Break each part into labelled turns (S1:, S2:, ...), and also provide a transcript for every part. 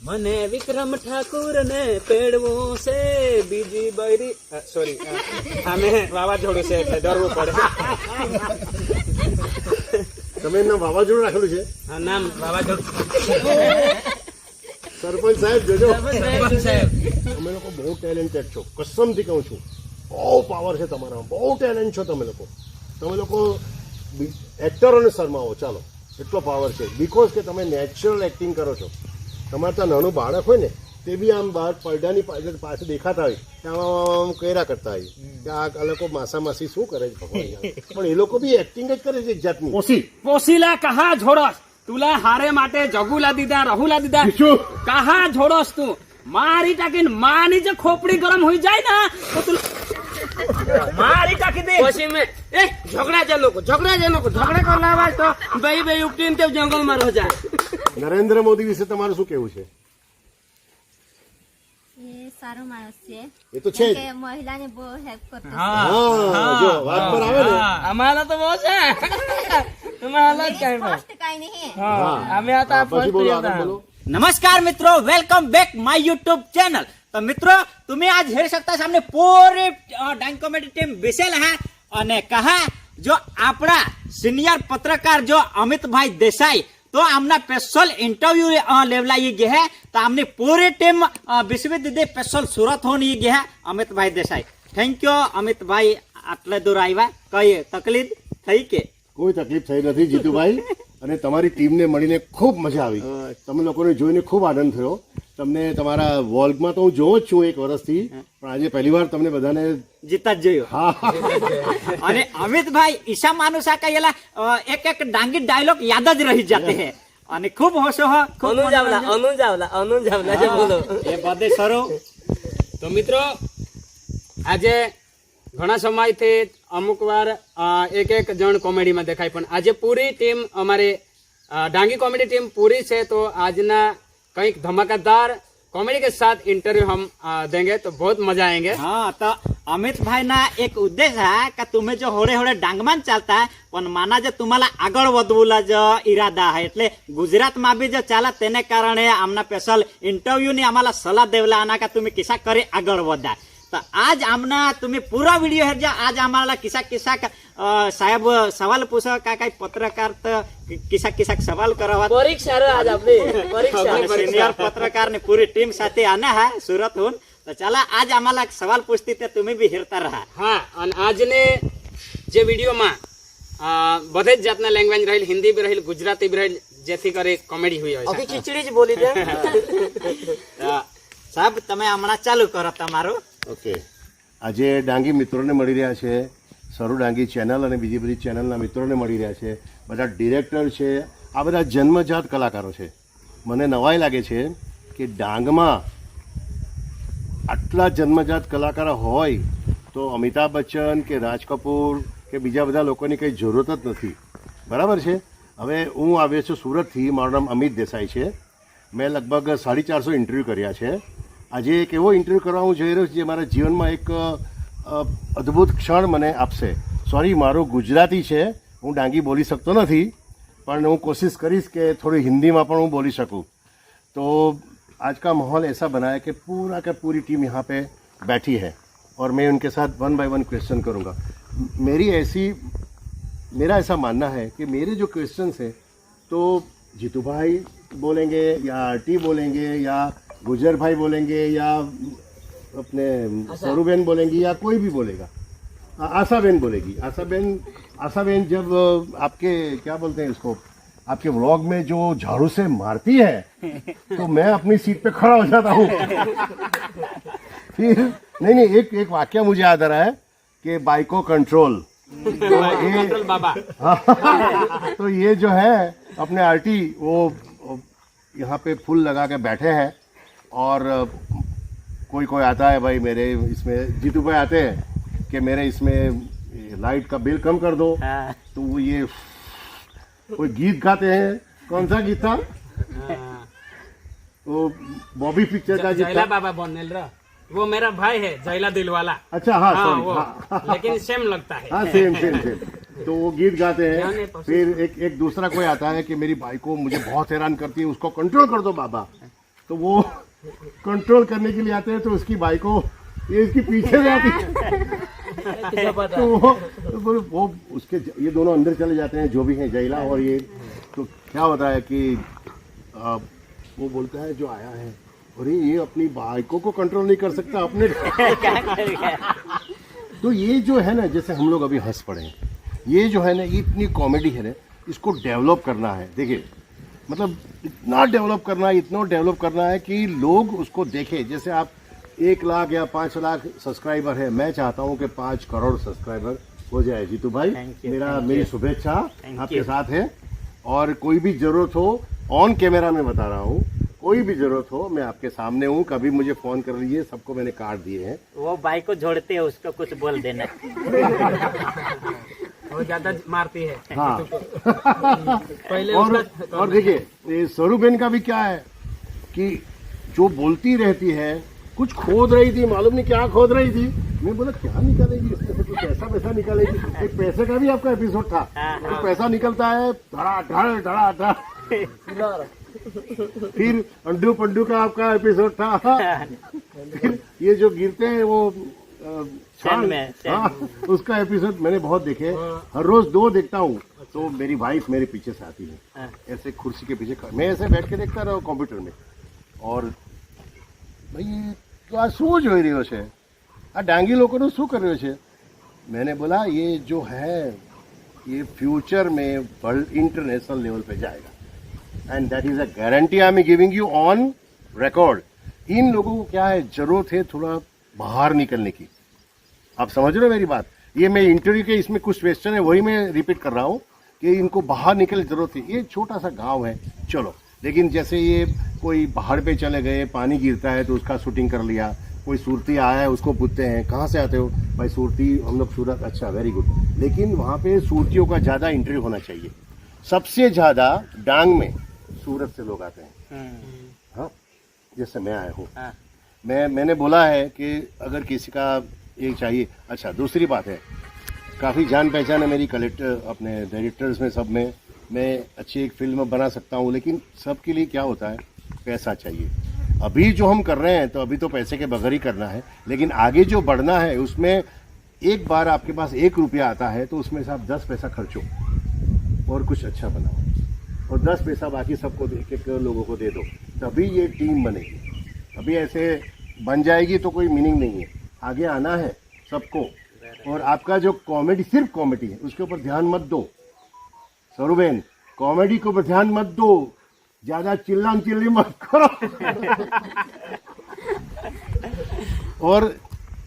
S1: મને વિક્રમ ઠાકુર ને પેડવું છે બીજી બૈરી સોરી આમે વાવાઝોડું છે એટલે ડરવું પડે.
S2: તમે એમના વાવાઝોડું રાખેલું છે?
S1: હા, નામ વાવાઝોડું.
S2: સરપંચ સાહેબ જોજો,
S1: સરપંચ સાહેબ
S2: તમે લોકો બહુ ટેલેન્ટેડ છો, કસમથી કહું છું. બહુ પાવર છે તમારામાં, બહુ ટેલેન્ટ છો તમે લોકો એક્ટરોને શરમાવો, ચાલો એટલો પાવર છે. બિકોઝ કે તમે નેચરલ એક્ટિંગ કરો છો. તમારે ત્યાં નાનું બાળક હોય ને તે બી આમ બહાર પડદાની પાસે દેખાતા હોય આમ કર્યા કરતા હોય કે આ લોકો માસી શું કરે છે ભગવાન જાણે. પણ એ લોકો બી એક્ટિંગ જ કરે છે એક જાતની.
S1: પોસીલા કહા જોડોસ તુલા હારે માટે જગુલા દીધા રહુલા દીધા કહા જોડોસ તું મારી ટાકીને માની જે ખોપડી ગરમ હોઈ જાય ને તો તું મારી ટાકી દે. પછી મેં ઝઘડા જે લોકો ઝઘડા કરવા તો ભાઈ ઉપટીને તે જંગલમાં રહો જાય.
S2: નરેન્દ્ર મોદી વિશે તમારું શું કેવું છે?
S3: એ સારો માણસ છે.
S2: એ તો છે જ.
S3: કે મહિલાને બહુ હેલ્પ કરતો છે.
S2: હા, જો વાત પર આવે ને
S1: અમારા તો બહુ છે તમારા કઈ
S3: ફર્સ્ટ કાઈ નહીં.
S1: અમે હતા
S2: પછી બોલો, આગળ બોલો.
S4: नमस्कार मित्रों, welcome back my YouTube channel. तो मित्रों तुम्हें आज हेर सकता सामने पूरे डांग कॉमेडी टीम बेसेल है અને કહા જો આપણા સિનિયર પત્રકાર જો અમિતભાઈ દેસાઈ તો આમના સ્પેશિયલ इंटरव्यू लेवलाई गए है तो हमने पूरी टीम विश्वविद्यालय स्पेशल सूरत होनी गए है अमितभाई देसाई। थैंक यू अमितभाई, આટલે દૂર આવ્યા. કઈ તકલીફ થઈ કે?
S2: કોઈ તકલીફ થઈ નથી જીતુભાઈ, અને તમારી ટીમને મળીને ખૂબ મજા આવી. તમે લોકોને જોઈને ખૂબ આનંદ થયો. તમને તમારા વોલ્ગમાં તો હું જોઉં જ છું એક વર્ષથી, પણ આજે પહેલી વાર તમને બધાને
S4: જીતા જ જોયો.
S2: હા.
S4: અને અમિતભાઈ ઈશા માનુષા કહેલા એક એક ડાંગી ડાયલોગ યાદ જ રહી જતે હે અને ખૂબ હોશો હો.
S1: અનુજાવલા જે બોલો
S4: એ બધે સરો.
S1: તો મિત્રો આજે ઘણા સમયથી અમુક વાર એક જણ કોમેડીમાં દેખાય, પણ આજે પૂરી ટીમ અમારી ડાंगी कॉमेडी टीम पूरी છે. તો આજના કંઈક ધમાકેદાર कॉमेडी के साथ इंटरव्यू हम देंगे तो बहुत मजा आएंगे.
S4: हाँ, तो अमित भाई ना एक उद्देश्य है कि तुम्हें जो होड़े होड़े डांगमान चालता है पण माना जो तुम्हाला આગળ વધવું जो इरादा है એટલે ગુજરાતમાં બી જો ચાલે તેને કારણે આમના સ્પેશિયલ इंटरव्यू ની આम्हाला સલાહ દેવલા આના કે तुम्ही किसा करे આગળ વધા. तो आज आमना तुम्ही पूरा वीडियो है आज आम्हाला किसा किसा साहेब सवाल पूछो काय काय पत्रकार तर किसा सवाल करावा.
S1: परीक्षा आज आपली परीक्षा
S4: सिनियर पत्रकार ने पूरी टीम साथे आना है सूरत होऊन. तो चला आज आम्हाला सवाल पूछती ते तुम्ही बी हेरता रहा.
S1: હા, અને આજને જે વિડીયોમાં બધે જ જાતના લેંગ્વેજ રહેલ, હિન્દી બી રહેલ, ગુજરાતી બી રહેલ, જેથી કરી કોમેડી હોય છે.
S4: અભી ખીચડી જ બોલી દે. સાહેબ તમે હમણાં ચાલુ કરો તમારું.
S2: ઓકે, આજે ડાંગી મિત્રોને મળી રહ્યા છે, સરું ડાંગી ચેનલ અને બીજી બધી ચેનલના મિત્રોને મળી રહ્યા છે. બધા ડિરેક્ટર છે, આ બધા જન્મજાત કલાકારો છે. મને નવાઈ લાગે છે કે ડાંગમાં આટલા જન્મજાત કલાકારો હોય તો અમિતાભ બચ્ચન કે રાજ કપૂર કે બીજા બધા લોકોની કંઈ જરૂરત જ નથી. બરાબર છે. હવે હું આવ્યો છું સુરતથી, મારું નામ અમિત દેસાઈ છે. મેં લગભગ 450 ઇન્ટરવ્યૂ કર્યા છે. આજે એક એવો ઇન્ટરવ્યૂ કરવા હું જઈ રહ્યો છું જે મારા જીવનમાં એક અદ્ભુત ક્ષણ મને આપશે. સોરી, મારું ગુજરાતી છે, હું ડાંગી બોલી શકતો નથી, પણ હું કોશિશ કરીશ કે થોડી हिंदीમાં પણ હું બોલી શકूं. तो आज का माहौल ऐसा बना है कि पूरा का पूरी टीम यहाँ पे बैठी है और मैं उनके साथ 1 बाय 1 क्वेश्चन करूँगा. मेरा ऐसा मानना है कि मेरे जो क्वेश्चंस हैं तो जीतू भाई बोलेंगे या आरटी बोलेंगे या गुजर भाई बोलेंगे या अपने सरूबेन बोलेंगी या कोई भी बोलेगा. आशाबेन बोलेगी. आशाबेन जब आपके क्या बोलते हैं इसको, आपके व्लॉग में जो झाड़ू से मारती है तो मैं अपनी सीट पे खड़ा हो जाता हूँ. फिर नहीं एक वाक्य मुझे याद आ रहा है कि बाइको कंट्रोल.
S1: બાબા
S2: तो ये जो है अपने आरटी वो यहाँ पे फूल लगा के बैठे हैं और कोई आता है भाई मेरे इसमें, जीतू भाई आते हैं कि मेरे इसमें लाइट का बिल कम कर दो. तो वो ये कोई गीत गाते हैं. कौन सा गीत था? वो बॉबी पिक्चर का गीत
S1: जयला
S2: था.
S1: बाबा बोलने रहा, वो मेरा भाई है जयला दिलवाला.
S2: अच्छा, हाँ,
S1: हाँ,
S2: सॉरी,
S1: वो,
S2: हाँ.
S1: लेकिन सेम लगता है.
S2: हाँ, सेम. तो वो गीत गाते हैं.
S1: ध्यान नहीं
S2: फिर एक दूसरा कोई आता है कि मेरी बाइक को मुझे बहुत हैरान करती है, उसको कंट्रोल कर दो बाबा. तो वो कंट्रोल करने के लिए आते हैं, तो उसकी बाइक को ये इसके पीछे जाती है। तो वो उसके ये दोनों अंदर चले जाते हैं, जो भी हैं जैला और ये। तो क्या होता है कि वो बोलता है जो आया है, अरे ये अपनी बाइकों को कंट्रोल नहीं कर सकता अपने। तो ये जो है ना, जैसे हम लोग अभी हंस पड़े हैं, ये जो है ना, ये इतनी कॉमेडी है ना, इसको डेवलप करना है। देखिए मतलब इतना डेवलप करना है कि लोग उसको देखें। जैसे आप 1 लाख या 5 लाख सब्सक्राइबर है, मैं चाहता हूँ कि 5 करोड़ सब्सक्राइबर हो जाए। जीतू भाई, मेरी शुभेच्छा आपके साथ है। और कोई भी जरूरत हो, ऑन कैमरा में बता रहा हूँ, कोई भी जरूरत हो मैं आपके सामने हूँ, कभी मुझे फोन कर लीजिए। सबको मैंने कार्ड दिए हैं।
S4: वो भाई को जोड़ते हैं, उसको कुछ बोल देना।
S1: वो ज्यादा मारती है।
S2: हाँ।
S1: पहले
S2: और देखिए ये स्वरूपेन का भी क्या है कि जो बोलती रहती है, कुछ खोद रही थी, मालूम नहीं क्या खोद रही थी। मैं बोला क्या निकालेगी इसमें से, कुछ पैसा निकालेगी। एक पैसे का भी आपका एपिसोड था, तो पैसा निकलता है धड़ा। फिर अंडू पंडू का आपका एपिसोड था। फिर ये जो गिरते हैं वो हाँ, उसका एपिसोड मैंने बहुत देखे। हर रोज 2 देखता हूँ। तो मेरी वाइफ मेरे पीछे से आती है, ऐसे कुर्सी के पीछे, मैं ऐसे बैठ के देखता रहा कंप्यूटर में। और भाई तो आ શું જોઈ રહ્યો છે? આ ડાંગી લોકોનું શું કરી રહ્યો છે? मैंने बोला ये जो है ये फ्यूचर में वर्ल्ड इंटरनेशनल लेवल पे जाएगा, and that is a guarantee I am giving you on record. इन लोगों को क्या है, जरूरत है थोड़ा बाहर निकलने की। आप समझ रहे हो मेरी बात? ये मैं इंटरव्यू के इसमें कुछ क्वेश्चन है, वही मैं रिपीट कर रहा हूँ कि इनको बाहर निकलने की जरूरत है। ये छोटा सा गांव है, चलो, लेकिन जैसे ये कोई पहाड़ पे चले गए, पानी गिरता है तो उसका शूटिंग कर लिया। कोई सूरती आया है, उसको पूछते हैं कहाँ से आते हो? भाई सूरती, हम लोग सूरत। अच्छा, वेरी गुड। लेकिन वहाँ पे सूरतियों का ज़्यादा इंटरव्यू होना चाहिए। सबसे ज़्यादा डांग में सूरत से लोग आते हैं। हाँ, जैसे मैं आया हूँ। मैंने बोला है कि अगर किसी का ये चाहिए। अच्छा, दूसरी बात है, काफ़ी जान पहचान है मेरी कलेक्टर अपने डायरेक्टर्स में, सब में। मैं अच्छी एक फिल्म बना सकता हूँ, लेकिन सबके लिए क्या होता है, पैसा चाहिए। अभी जो हम कर रहे हैं तो अभी तो पैसे के बगैर ही करना है, लेकिन आगे जो बढ़ना है उसमें एक बार आपके पास 1 रुपया आता है तो उसमें से आप 10 पैसा खर्चो और कुछ अच्छा बनाओ, और 10 पैसा बाकी सबको एक लोगों को दे दो, तभी ये टीम बनेगी। अभी ऐसे बन जाएगी तो कोई मीनिंग नहीं है। आगे आना है सबको। और आपका जो कॉमेडी, सिर्फ कॉमेडी है, उसके ऊपर ध्यान मत दो। सरुबेन, कॉमेडी के ऊपर ध्यान मत दो, ज्यादा चिल्ली मत करो। और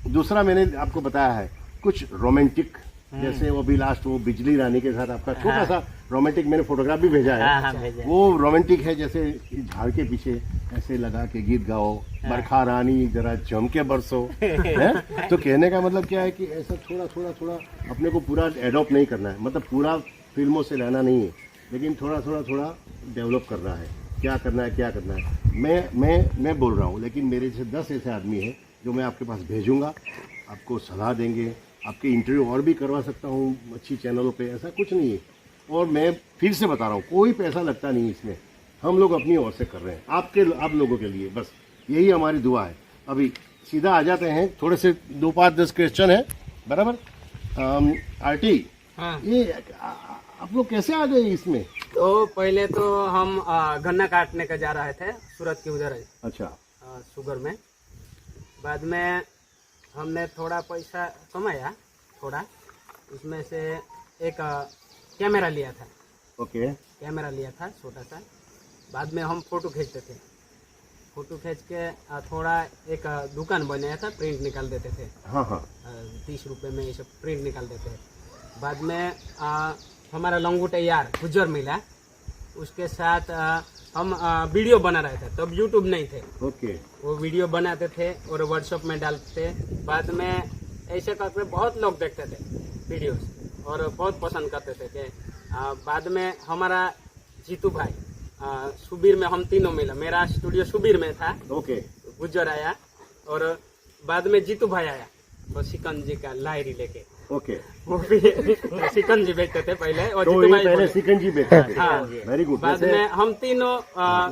S2: दूसरा मैंने आपको बताया है कुछ रोमांटिक, जैसे वो भी लास्ट वो बिजली रानी के साथ आपका छोटा सा रोमांटिक मैंने फोटोग्राफ भी भेजा है। वो रोमांटिक है, जैसे झाड़ के पीछे ऐसे लगा के गीत गाओ, बरखा रानी जरा जम के बरसो है। तो कहने का मतलब क्या है कि ऐसा थोड़ा अपने को पूरा एडॉप्ट नहीं करना है, मतलब पूरा फिल्मों से रहना नहीं है, लेकिन थोड़ा डेवलप करना है। क्या करना है मैं बोल रहा हूँ, लेकिन मेरे जैसे 10 ऐसे आदमी हैं जो मैं आपके पास भेजूंगा, आपको सलाह देंगे, आपके इंटरव्यू और भी करवा सकता हूँ अच्छी चैनलों पे, ऐसा कुछ नहीं है। और मैं फिर से बता रहा हूँ, कोई पैसा लगता नहीं इसमें, हम लोग अपनी ओर से कर रहे हैं आप लोगों के लिए, बस यही हमारी दुआ है। अभी सीधा आ जाते हैं, थोड़े से 2-5-10 क्वेश्चन है, बराबर। आरटी, ये आप लोग कैसे आ गए इसमें?
S1: तो पहले तो हम गन्ना काटने का जा रहे थे सूरत की उधर।
S2: अच्छा।
S1: शुगर में। बाद में हमने थोड़ा पैसा कमाया, थोड़ा उसमें से एक कैमरा लिया था।
S2: ओके।
S1: कैमरा लिया था छोटा सा। बाद में हम फोटो खींचते थे, फोटो खींच के थोड़ा एक दुकान बनाया था, प्रिंट निकाल देते थे।
S2: हाँ।
S1: 30 रुपए में ये सब प्रिंट निकाल देते हैं। बाद में हमारा लंगूटे यार गुजर मिला, उसके साथ हम वीडियो बना रहे थे, तब यूट्यूब नहीं थे।
S2: ओके।
S1: वो वीडियो बनाते थे और व्हाट्सएप में डालते थे। बाद में ऐसे करके बहुत लोग देखते थे वीडियोस और बहुत पसंद करते थे कि बाद में हमारा जीतू भाई सुबीर में हम तीनों मिला, मेरा स्टूडियो सुबीर में था।
S2: ओके।
S1: गुजर आया और बाद में जीतू भाई आया, तो सिकंजी का लायरी लेके
S2: ओके,
S1: वो भी शिकंजी बेचते थे पहले और
S2: तो
S1: जीतू
S2: ये
S1: भाई
S2: पहले
S1: बोले।
S2: सिकंजी बेचते थे।
S1: हाँ।
S2: Very good.
S1: बाद में हम तीनों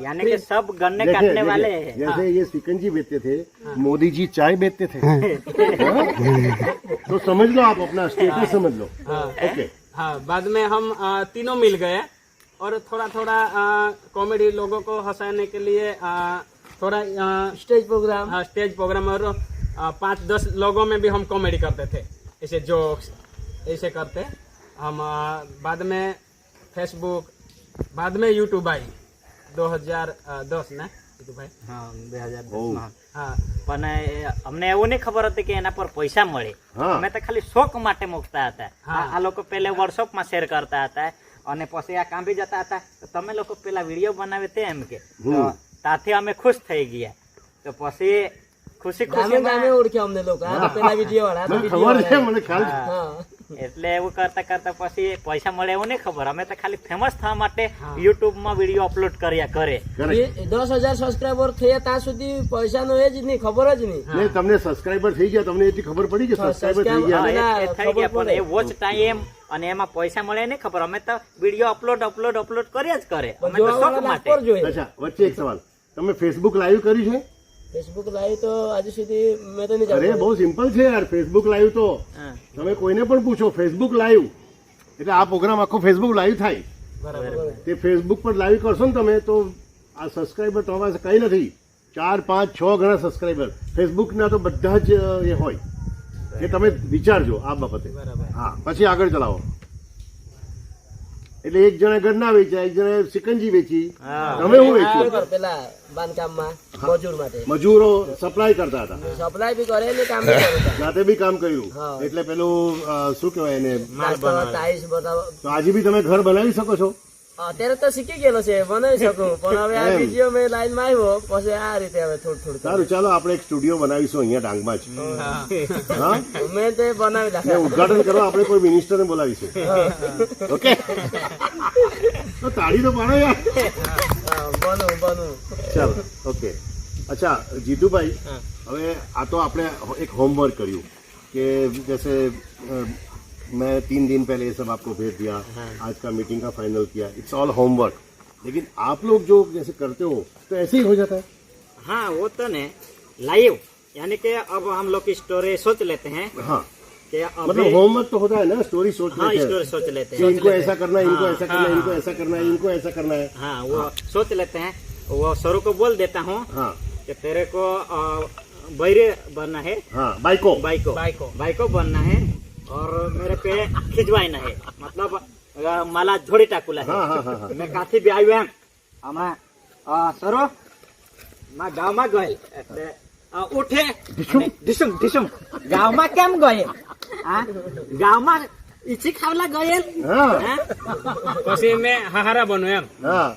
S4: यानी कि सब गन्ने
S2: देखिए,
S4: काटने वाले
S2: देखिए,
S4: हैं।
S2: जैसे ये सिकंजी बेचते थे, मोदी जी चाय बेचते थे। हाँ? तो समझ लो, आप अपना स्टेटस समझ लो। ओके,
S1: हाँ, बाद में हम तीनों मिल गए और थोड़ा थोड़ा कॉमेडी लोगों को हंसाने के लिए थोड़ा स्टेज प्रोग्राम और 5-10 लोगों में भी हम कॉमेडी करते थे, ऐसे जोक्स ऐसे करते हम। बाद में फेसबुक, बाद में यूट्यूब आई 2010 ना જીતુ ભાઈ?
S4: હા 2010 માં
S1: હા
S4: પણ અમને એવું નહીં ખબર હતી કે એના પર પૈસા મળે.
S2: હા.
S4: અમે તો ખાલી શોખ માટે મૂકતા હતા.
S1: હા.
S4: આ લોકો પહેલે વર્કશોપમાં શેર કરતા હતા અને પછી આ કાંભી જતા હતા તો તમે લોકો પેલા વિડીયો બનાવે તે એમ કે તો ત્યાંથી અમે ખુશ થઈ ગયા. તો પછી ખુશી ખુશી
S5: ઓળખ્યા અમને લોકો આ તો પેલા વિડીયો વાળા
S2: મને ખબર છે, મને ખ્યાલ છે.
S5: હા
S4: એટલે એવું કરતા કરતા પછી પૈસા મળે એવું નહીં ખબર. અમે તો ખાલી ફેમસ થવા માટે યુટ્યુબમાં વિડીયો અપલોડ કર્યા કરે.
S2: Correct.
S5: 10,000 સબસ્ક્રાઇબર થયા ત્યાં સુધી પૈસાનો એ જ નહીં, ખબર જ નહીં.
S2: ને તમને સબસ્ક્રાઇબર થઈ ગયા, તમને એટલી ખબર પડી કે સબસ્ક્રાઇબર થઈ
S4: હા,
S2: ગયા.
S4: એ થઈ ગયા પણ એ વોચ ટાઈમ અને એમાં પૈસા મળે નહીં ખબર. અમે તો વિડીયો અપલોડ કર્યા જ કરે. અમે તો શોખ માટે.
S5: પર જોઈએ
S2: અચ્છા, વચ્ચે એક સવાલ, તમે ફેસબુક લાઈવ કર્યું છે?
S5: ફેસબુક લાઈવ તો આજે સુધી મેં તો નહીં
S2: અરે
S5: જાણતો.
S2: બહુ સિમ્પલ છે યાર. ફેસબુક લાઈવ તો
S4: હા.
S2: તમે કોઈને પણ પૂછો, ફેસબુક લાઈવ એટલે આ પ્રોગ્રામ આખો ફેસબુક લાઈવ થાય. તે ફેસબુક પર લાઈવ કરશો ને તમે તો આ સબસ્ક્રાઇબર તમારી પાસે કઈ નથી. 4, 5, 6 ગણા સબસ્ક્રાઇબર ફેસબુકના તો બધા જ એ હોય. એ તમે વિચારજો આ બાબતે. હા, પછી આગળ ચલાવો. એટલે એક જણા ઘરના વેચ્યા, એક જણા સિકંજી વેચી, તમે શું વેચ્યું?
S5: બરાબર, પેલા બાંધકામમાં મજૂર માટે
S2: મજૂરો સપ્લાય કરતા હતા,
S5: સપ્લાય બી કરે ને કામ બી કરે.
S2: રાતે બી કામ કર્યું.
S5: હા.
S2: એટલે પેલું શું કહેવાય એને,
S5: ટાઈલ્સ બતાવો.
S2: તો આજે બી તમે ઘર બનાવી શકો છો.
S5: અત્યારે તો શીખી ગયેલો છે, બનાવી શકું. પણ હવે આ
S2: એમ.
S5: વિડીયો મેં લાઈનમાં આવ્યો પછી આ રીતે હવે થોડું
S2: સારું, ચાલો આપણે એક સ્ટુડિયો બનાવીશું અહીંયા ડાંગમાં જ. હા,
S5: મેં તો એ બનાવી
S2: ને
S5: નાખ્યા.
S2: ઉદઘાટન કરવા આપણે કોઈ મિનિસ્ટરને બોલાવીશું. ઓકે, તો તાળી તો પાડો યાર.
S5: હા, બનું
S2: ચાલો, ઓકે. અચ્છા જીતુભાઈ, હવે આ તો આપણે એક હોમवर्क કર્યું કે जैसे मैं 3 दिन पहले ये सब आपको भेज दिया, आज का मीटिंग का फाइनल किया, इट्स ऑल होमवर्क. लेकिन आप लोग जो जैसे करते हो तो ऐसे ही हो जाता है.
S4: हाँ वो तो ने लाइव यानी कि अब हम लोग की स्टोरी सोच लेते हैं
S2: हाँ,
S4: कि
S2: मतलब
S4: अभी
S2: होमवर्क तो होता है ना, स्टोरी सोच
S4: हाँ
S2: लेते हैं
S4: स्टोरी सोच लेते
S2: कि
S4: हैं.
S2: इनको ऐसा करना है, इनको ऐसा करना है, इनको ऐसा करना है, इनको ऐसा करना है.
S4: हाँ वो सोच लेते हैं. वो सरू को बोल देता हूँ
S2: हाँ
S4: कि तेरे को बैरे बनना है,
S2: हाँ, बाइको
S4: बाइको बनना है और मेरे पे खिंचवाना है. मतलब मला જોડી ટાકુલા
S2: हाँ हाँ हाँ हाँ.
S4: મેં કાથી બી આવ્યો એમ આમાં સરો માં ગામમાં ગયેલ એટલે ઉઠે ઢીસુમ ગામમાં કેમ ગયેલ? હા ગામમાં ઈચી ખાવલા ગયેલ.
S2: हाँ
S4: હા?
S1: પછી મેં હાહારા બનું એમ.
S2: हाँ,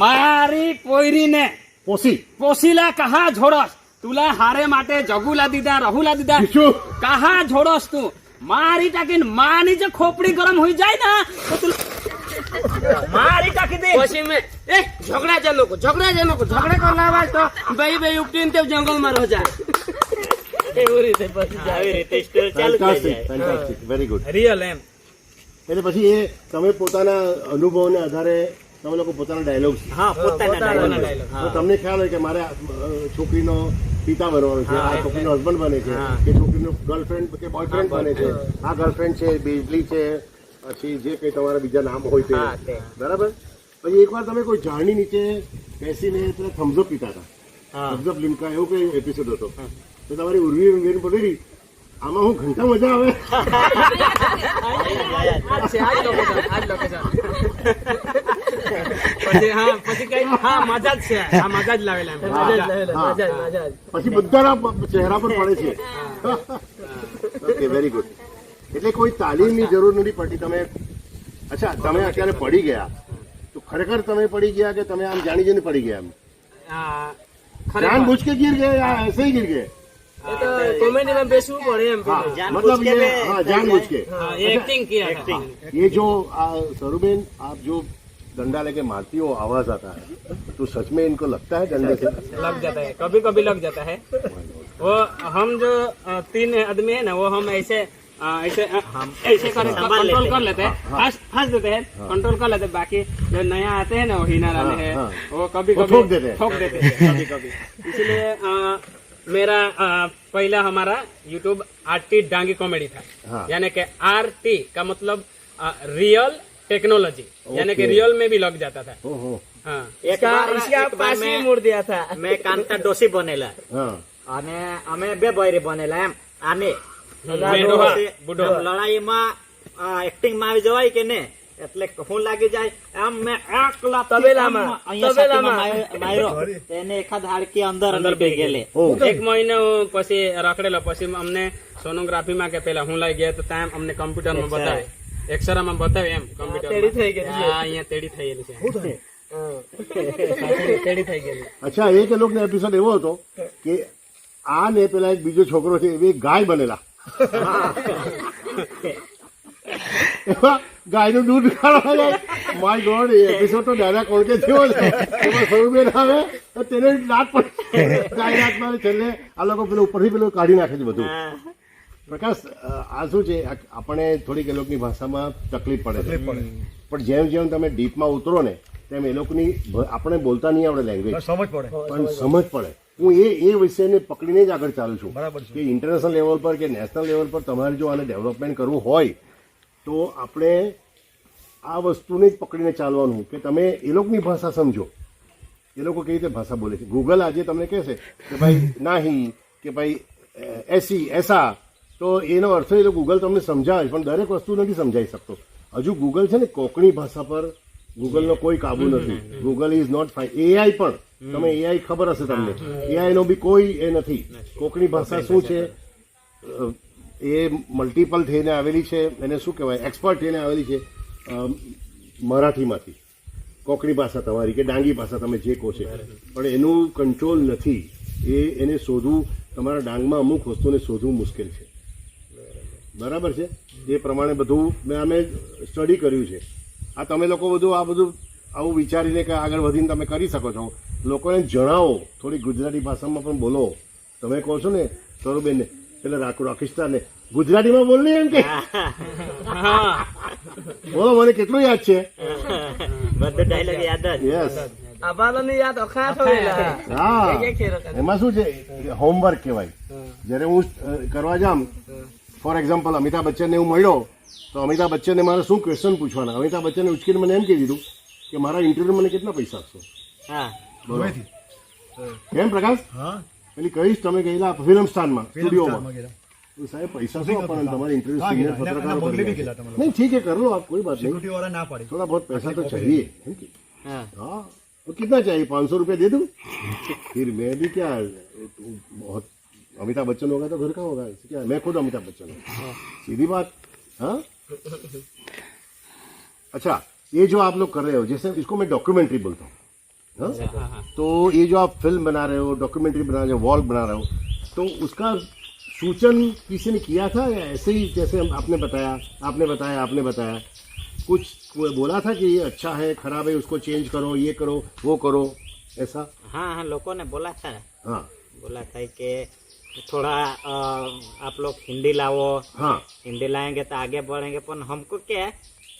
S1: મારી પોયરીને
S2: पोसी
S1: પોસીલા કહા જોડસ તુલા હારે માટે જગુલા દીધા રહુલા દીધા
S2: बिच्छू
S1: કહા જોડસ તું મારી ટાકીને માની જે ખોપડી ગરમ હોઈ જાય ને તો તું મારી ટાકી દે. પછી મેં ઝઘડા કરવા આવાજ તો ભાઈ ઉપટીને તે જંગલમાં રહો જાય.
S5: એવી રીતે પછી
S4: આવી રીતે સ્ટોરી ચાલુ થઈ
S2: ફેન્ટાસ્ટિક,
S4: જાય.
S2: Fantastic, very good.
S1: રિયલ એમ.
S2: એટલે પછી એ તમે પોતાના અનુભવને આધારે તમે લોકો પોતાના ડાયલોગ,
S4: હા પોતાના
S1: પોતાના
S4: dialogue.
S1: dialogue.
S2: તો તમને ખ્યાલ હોય કે મારે છોકરીનો પિતા બનવાનો છે, આ છોકરીનો હસબન્ડ બને છે, કે છોકરીનો ગર્લફ્રેન્ડ કે બોયફ્રેન્ડ બને છે, આ ગર્લફ્રેન્ડ છે, બિજલી છે, પછી જે કંઈ તમારા બીજા નામ હોય
S4: હા,
S2: તે,
S4: તે.
S2: બરાબર. પછી એકવાર તમે કોઈ ઝાડની નીચે બેસીને પેલા થમ્સઅપ પીતા હતા,
S4: હા.
S2: થમ્સઅપ લીમકા એવો કઈ એપિસોડ હતો, તો તમારી ઉર્વી બેન બોલી આમાં હું ઘંટા મજા આવે.
S1: આજ છે, આજ લોકેશન. પછી હા, પછી કઈ હા મજા જ છે, આ મજા જ લાવેલા એમ.
S5: મજા જ
S1: મજા.
S5: લાવેલા, મજા જ.
S2: પછી બધાના ચહેરા પર પડે છે. Okay, very good. એટલે કોઈ તાલીમની જરૂર નથી પડતી. તમે અચ્છા, તમે અત્યારે પડી ગયા તો ખરેખર તમે પડી ગયા કે તમે આમ જાણી જઈને પડી ગયા? એમ
S1: આ,
S2: જાન
S1: ખરેખર
S2: બુझ के गिर गए या ऐसे ही गिर गए?
S5: એ તો કોમેડીમાં બેસવું પડે એમ.
S2: हाँ,
S4: जानबूझ
S2: मतलब
S4: के
S2: ये
S4: भी
S2: हाँ जानबूझ के.
S1: हाँ, ये एक्टिंग किया था.
S2: ये जो सरुबेन आप जो डंडा लेके मारती हो, आवाज आता है, तो सच में इनको लगता है डंडे से?
S1: लग जाता है, कभी कभी लग जाता है. वो हम जो 3 आदमी है ना, वो हम ऐसे ऐसे कंट्रोल कर लेते हैं, फंस देते हैं, कंट्रोल कर लेते हैं। बाकी जो नया आते हैं ना, वो हिना वाले हैं, वो कभी
S2: वो
S1: कभी
S2: ठोक देते हैं।
S1: ठोक देते हैं कभी कभी। इसलिए मेरा पहला हमारा यूट्यूब आरटी डांगी कॉमेडी था,
S2: हाँ।
S1: यानी कि आरटी का मतलब रियल टेक्नोलॉजी, यानी कि रियल में भी लग जाता था।
S2: ओहो,
S1: हाँ
S5: इसका पास ही मोड़ दिया था।
S4: મેં કાંતા ડોસી બનેલા
S2: હા
S4: અને અમે બે બૈરી બનેલા એમ આને
S1: મેંડોહા, બુડો.
S4: લડાઈમાં એક્ટિંગમાં આવી જવાય કે ને એટલે હું લાગી જાય આમ મેં એકલા
S5: તબેલામાં,
S4: અહીંયા
S5: તબેલામાં.
S4: છાતીમાં માર્યો તેને એકાદ હાડકી અંદર નીકળી ગયેલી
S2: ઓ
S1: એક મહિનો પછી રખડેલો, પછી અમને સોનોગ્રાફીમાં કે પેલા હું લઈ ગયા તો ત્યાં અમને કમ્પ્યુટરમાં બતાવે, એક્સરામાં બતાવે એમ
S5: તેડી થઈ ગયેલી છે.
S1: કમ્પ્યુટર અહીંયા તેડી થયેલી છે, તેડી થઈ ગયેલી.
S2: અચ્છા, એક એ લોકોનો એપિસોડ એવો હતો કે આ ને પેલા એક બીજો છોકરો છે એ ગાય બનેલા. એમાં ગાયનું દૂધ કાઢવા જાય. માય ગોડ, એ એપિસોડ તો દાદા કોણકે થયો છે. એમાં સ્વરૂપેન આવે તો તેને દાંત પડે, ગાય દાંતમાં છેલ્લે આ લોકો પેલું ઉપરથી પેલું કાઢી નાખે છે બધું. પ્રકાશ, આ શું છે, આપણે થોડીક એ લોકોની ભાષામાં તકલીફ પડે છે, પણ જેમ જેમ તમે ડીપમાં ઉતરો ને તેમ એ લોકોની આપણે બોલતા નહીં આવડે લેંગ્વેજ, પણ સમજ પડે. હું એ વિષયને પકડીને જ આગળ ચાલું છું કે ઇન્ટરનેશનલ લેવલ પર કે નેશનલ લેવલ પર તમારે જો આને ડેવલપમેન્ટ કરવું હોય તો આપણે આ વસ્તુને જ પકડીને ચાલવાનું કે તમે એ લોકોની ભાષા સમજો, એ લોકો કેવી રીતે ભાષા બોલે છે. ગૂગલ આજે તમને કહેશે કે ભાઈ નાહી કે ભાઈ એસી એસા, તો એનો અર્થ એ ગૂગલ તમને સમજાવે, પણ દરેક વસ્તુ નથી સમજાવી શકતો. હજુ ગૂગલ છે ને કોકણી ભાષા પર ગૂગલનો કોઈ કાબુ નથી. Google is not fine. AI પણ તમે એઆઈ ખબર હશે તમને, એઆઈ નો બી કોઈ એ નથી. કોકણી ભાષા શું છે, એ મલ્ટિપલ થઈને આવેલી છે, એને શું કહેવાય, એક્સપર્ટ થઈને આવેલી છે મરાઠીમાંથી. કોકણી ભાષા તમારી કે ડાંગી ભાષા તમે જે કહો છો, પણ એનું કંટ્રોલ નથી. એને શોધવું, તમારા ડાંગમાં અમુક વસ્તુને શોધવું મુશ્કેલ છે. બરાબર છે. એ પ્રમાણે બધું અમે સ્ટડી કર્યું છે. આ તમે લોકો બધું આ બધું આવું વિચારીને કે આગળ વધીને તમે કરી શકો છો. લોકોને જણાવો, થોડી ગુજરાતી ભાષામાં પણ બોલો. તમે કહો છો ને સૌરભબેનને, પેલા રાકેશને ગુજરાતીમાં બોલ ને એમ કે બોલો, મને કેટલું યાદ છે
S4: બધું ડાયલોગ યાદ જ.
S2: યસ,
S5: આભારની યાદ અખાત હોયેલા.
S2: હા.
S5: એક એક ફેરો કરે.
S2: એમાં શું છે, હોમવર્ક કહેવાય. જ્યારે હું કરવા જામ, ફોર એક્ઝામ્પલ અમિતાભ બચ્ચનને હું મળ્યો તો અમિતાભ બચ્ચનને મારે શું ક્વેશ્ચન પૂછવાના, અમિતાભ બચ્ચને ઉચકીને મને એમ કહી દીધું કે મારા ઇન્ટરવ્યુ મને કેટલા પૈસા આપશો.
S4: હા
S2: બોલો કેમ પ્રકાશ, પેલી કહીશ તમે ગયેલા ફિલ્મ સ્ટારમાં સ્ટુડિયોમાં, तो साहब पैसा શું આપવાના, તમારે इंटरव्यू सीनियर पत्रकार नहीं ठीक है कर लो आप, कोई बात नहीं, थोड़ा बहुत पैसा तो चाहिए. हाँ तो कितना चाहिए, 500 रुपया दे दूं, फिर मैं भी क्या, बहुत अमिताभ बच्चन होगा तो घर का होगा, क्या मैं खुद अमिताभ बच्चन हूँ, सीधी बात. हाँ अच्छा, ये जो आप लोग कर रहे हो, जैसे इसको मैं डॉक्यूमेंट्री बोलता हूँ. हाँ? तो ये जो आप फिल्म बना रहे हो, डॉक्यूमेंट्री बना रहे हो, वॉल्क बना रहे हो, तो उसका सूचन किसी ने किया था या ऐसे ही जैसे आपने बताया कुछ बोला था कि ये अच्छा है खराब है उसको चेंज करो, ये करो वो करो, ऐसा?
S4: हाँ हाँ, लोगों ने बोला था.
S2: हाँ
S4: बोला था कि थोड़ा आप लोग हिंदी लाओ.
S2: हाँ
S4: हिंदी लाएंगे तो आगे बढ़ेंगे, पर हमको क्या है,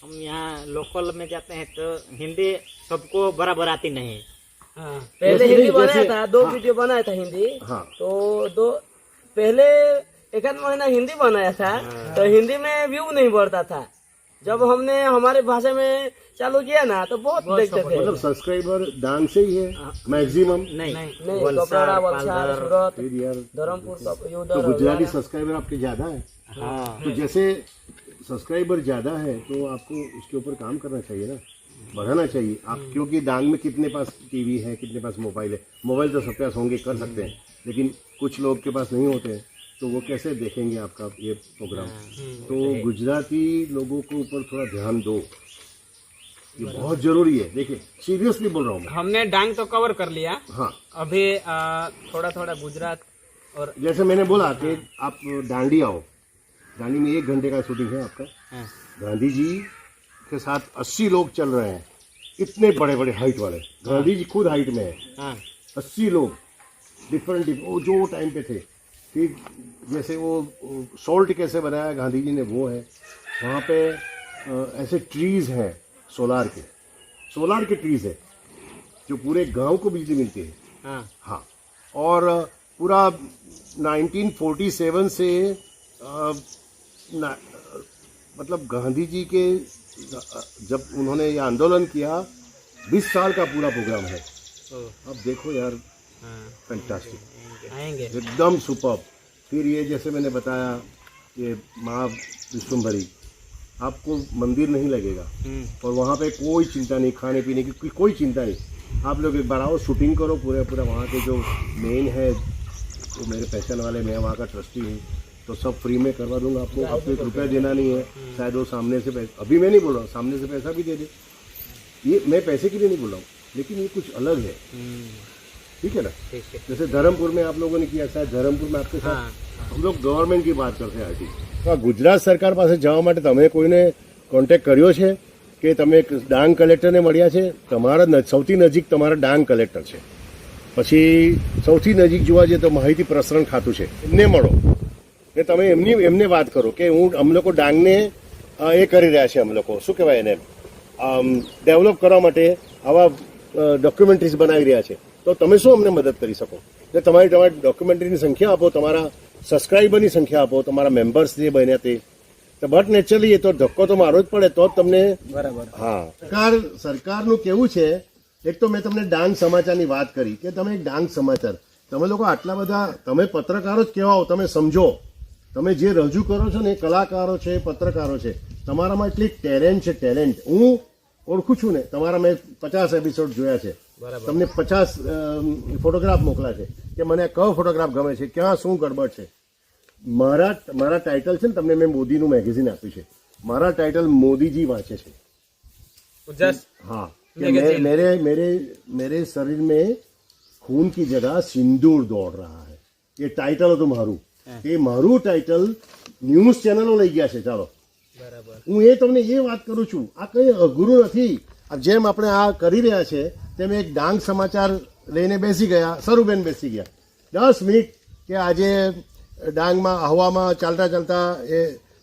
S4: हम यहाँ लोकल में जाते हैं तो हिंदी सबको बराबर आती नहीं.
S5: पहले हिंदी बनाया था, 2 वीडियो बनाया था हिंदी.
S2: हाँ
S5: तो पहले 1 महीना हिंदी बनाया था तो हिंदी में व्यू नहीं बढ़ता था. जब हमने हमारे भाषा में चालू किया ना तो बहुत देखते थे.
S2: मतलब सब्सक्राइबर डांग से ही है मैक्सिमम?
S4: नहीं,
S5: कपड़ा, वलसाड, सूरत,
S2: फिर यार
S5: धर्मपुर,
S2: तो गुजराती सब्सक्राइबर आपके ज्यादा है.
S4: हाँ.
S2: तो जैसे सब्सक्राइबर ज्यादा है तो आपको उसके ऊपर काम करना चाहिए ना, बढ़ाना चाहिए आप, क्योंकि डांग में कितने पास टीवी है, कितने पास मोबाइल है. मोबाइल तो सबके पास होंगे, कर सकते हैं, लेकिन कुछ लोग के पास नहीं होते हैं, तो वो कैसे देखेंगे आपका ये प्रोग्राम. तो गुजराती लोगों के ऊपर थोड़ा ध्यान दो, ये बहुत जरूरी है. देखिए सीरियसली बोल रहा हूँ मैं.
S1: हमने डांग तो कवर कर लिया,
S2: हाँ
S1: अभी थोड़ा थोड़ा गुजरात और
S2: जैसे मैंने बोला कि आप दांडी आओ, दांडी में 1 घंटे का शूटिंग है आपका. गांधी जी के साथ 80 लोग चल रहे हैं, इतने बड़े बड़े हाइट वाले. गांधी जी खुद हाइट में है. 80 लोग डिफरेंट वो जो टाइम पे थे, फिर जैसे वो सॉल्ट कैसे बनाया गांधी जी ने वो है। वहाँ पे ऐसे ट्रीज हैं सोलार के ट्रीज है जो पूरे गांव को बिजली मिलती है।
S5: हाँ
S2: हाँ, और पूरा 1947 से मतलब गांधी जी के जब उन्होंने ये आंदोलन किया 20 साल का पूरा प्रोग्राम है। अब देखो यार, फैंटास्टिक,
S5: आएंगे।
S2: एकदम सुपर। फिर ये जैसे मैंने बताया ये माँ विश्वम्भरी, आपको मंदिर नहीं लगेगा और वहाँ पे कोई चिंता नहीं, खाने पीने की कोई चिंता नहीं। आप लोग एक बार आओ, शूटिंग करो पूरा वहाँ के जो मेन है वो मेरे पहचान वाले, मैं वहाँ का ट्रस्टी हूँ, तो सब फ्री में करवा दूंगा आपको। आपको 1 रुपया देना नहीं है। शायद वो सामने से पैसा, अभी मैं नहीं बोल रहा हूँ, सामने से पैसा भी दे दे। ये मैं पैसे के लिए नहीं बोल रहा हूँ, लेकिन ये कुछ अलग है। ठीक है ना? जैसे धर्मपुर में आप लोगों ने किया, शायद धर्मपुर में आपके साथ हम लोग गवर्नमेंट की बात करते हैं आर्टिस्ट। तो ગુજરાત સરકાર પાસે જવા માટે તમે કોઈને કોન્ટેક્ટ કર્યો છે કે તમે ડાંગ કલેક્ટરને મળ્યા છે? તમારા સૌથી નજીક તમારા ડાંગ કલેક્ટર છે, પછી સૌથી નજીક જોવા જઈએ તો માહિતી પ્રસરણ ખાતું છે, એમને મળો ને તમે એમને વાત કરો કે અમે લોકો ડાંગને એ કરી રહ્યા છે, અમે લોકો શું કહેવાય એને ડેવલપ કરવા માટે આવા ડોક્યુમેન્ટરીઝ બનાવી રહ્યા છે, તો તમે શું અમને મદદ કરી શકો? એટલે તમારી ડોક્યુમેન્ટરીની સંખ્યા આપો, તમારા સબસ્ક્રાઈબરની સંખ્યા આપો, તમારા મેમ્બર્સ જે બન્યા તે, તો બટ નેચરલી એ તો ધક્કો તો મારો જ પડે તો જ તમને
S5: બરાબર।
S2: હા, સરકારનું કેવું છે, એક તો મેં તમને ડાંગ સમાચારની વાત કરી કે તમે ડાંગ સમાચાર, તમે લોકો આટલા બધા, તમે પત્રકારો જ કહેવાઓ, તમે સમજો, તમે જે રજૂ કરો છો ને એ કલાકારો છે, પત્રકારો છે, તમારામાં એટલી ટેલેન્ટ છે, ટેલેન્ટ હું ઓળખું છું ને, તમારા મેં 50 એપિસોડ જોયા છે, તમને 50 ફોટોગ્રાફ મોકલા છે કે મને કયો ફોટોગ્રાફ ગમે છે, ક્યાં શું ગડબડ છે। મારા ટાઇટલ છે ને, તમને મેં મોદીનું મેગેઝિન આપ્યું છે, મારા ટાઇટલ મોદીજી વાંચે છે। हाँ, मेरे शरीर में खून की जगह सिंदूर दौड़ रहा है, ये टाइटल હતું મારું, એ મારું ટાઇટલ ન્યૂઝ ચેનલો લઈ ગયા છે। ચાલો, હું એ તમને એ વાત કરું છું, આ કંઈ અઘરું નથી। જેમ આપણે આ કરી રહ્યા છે તેમ એક ડાંગ સમાચાર લઈને બેસી ગયા, સરુબેન બેસી ગયા 10 મિનિટ કે આજે ડાંગમાં હવામાં ચાલતા ચાલતા એ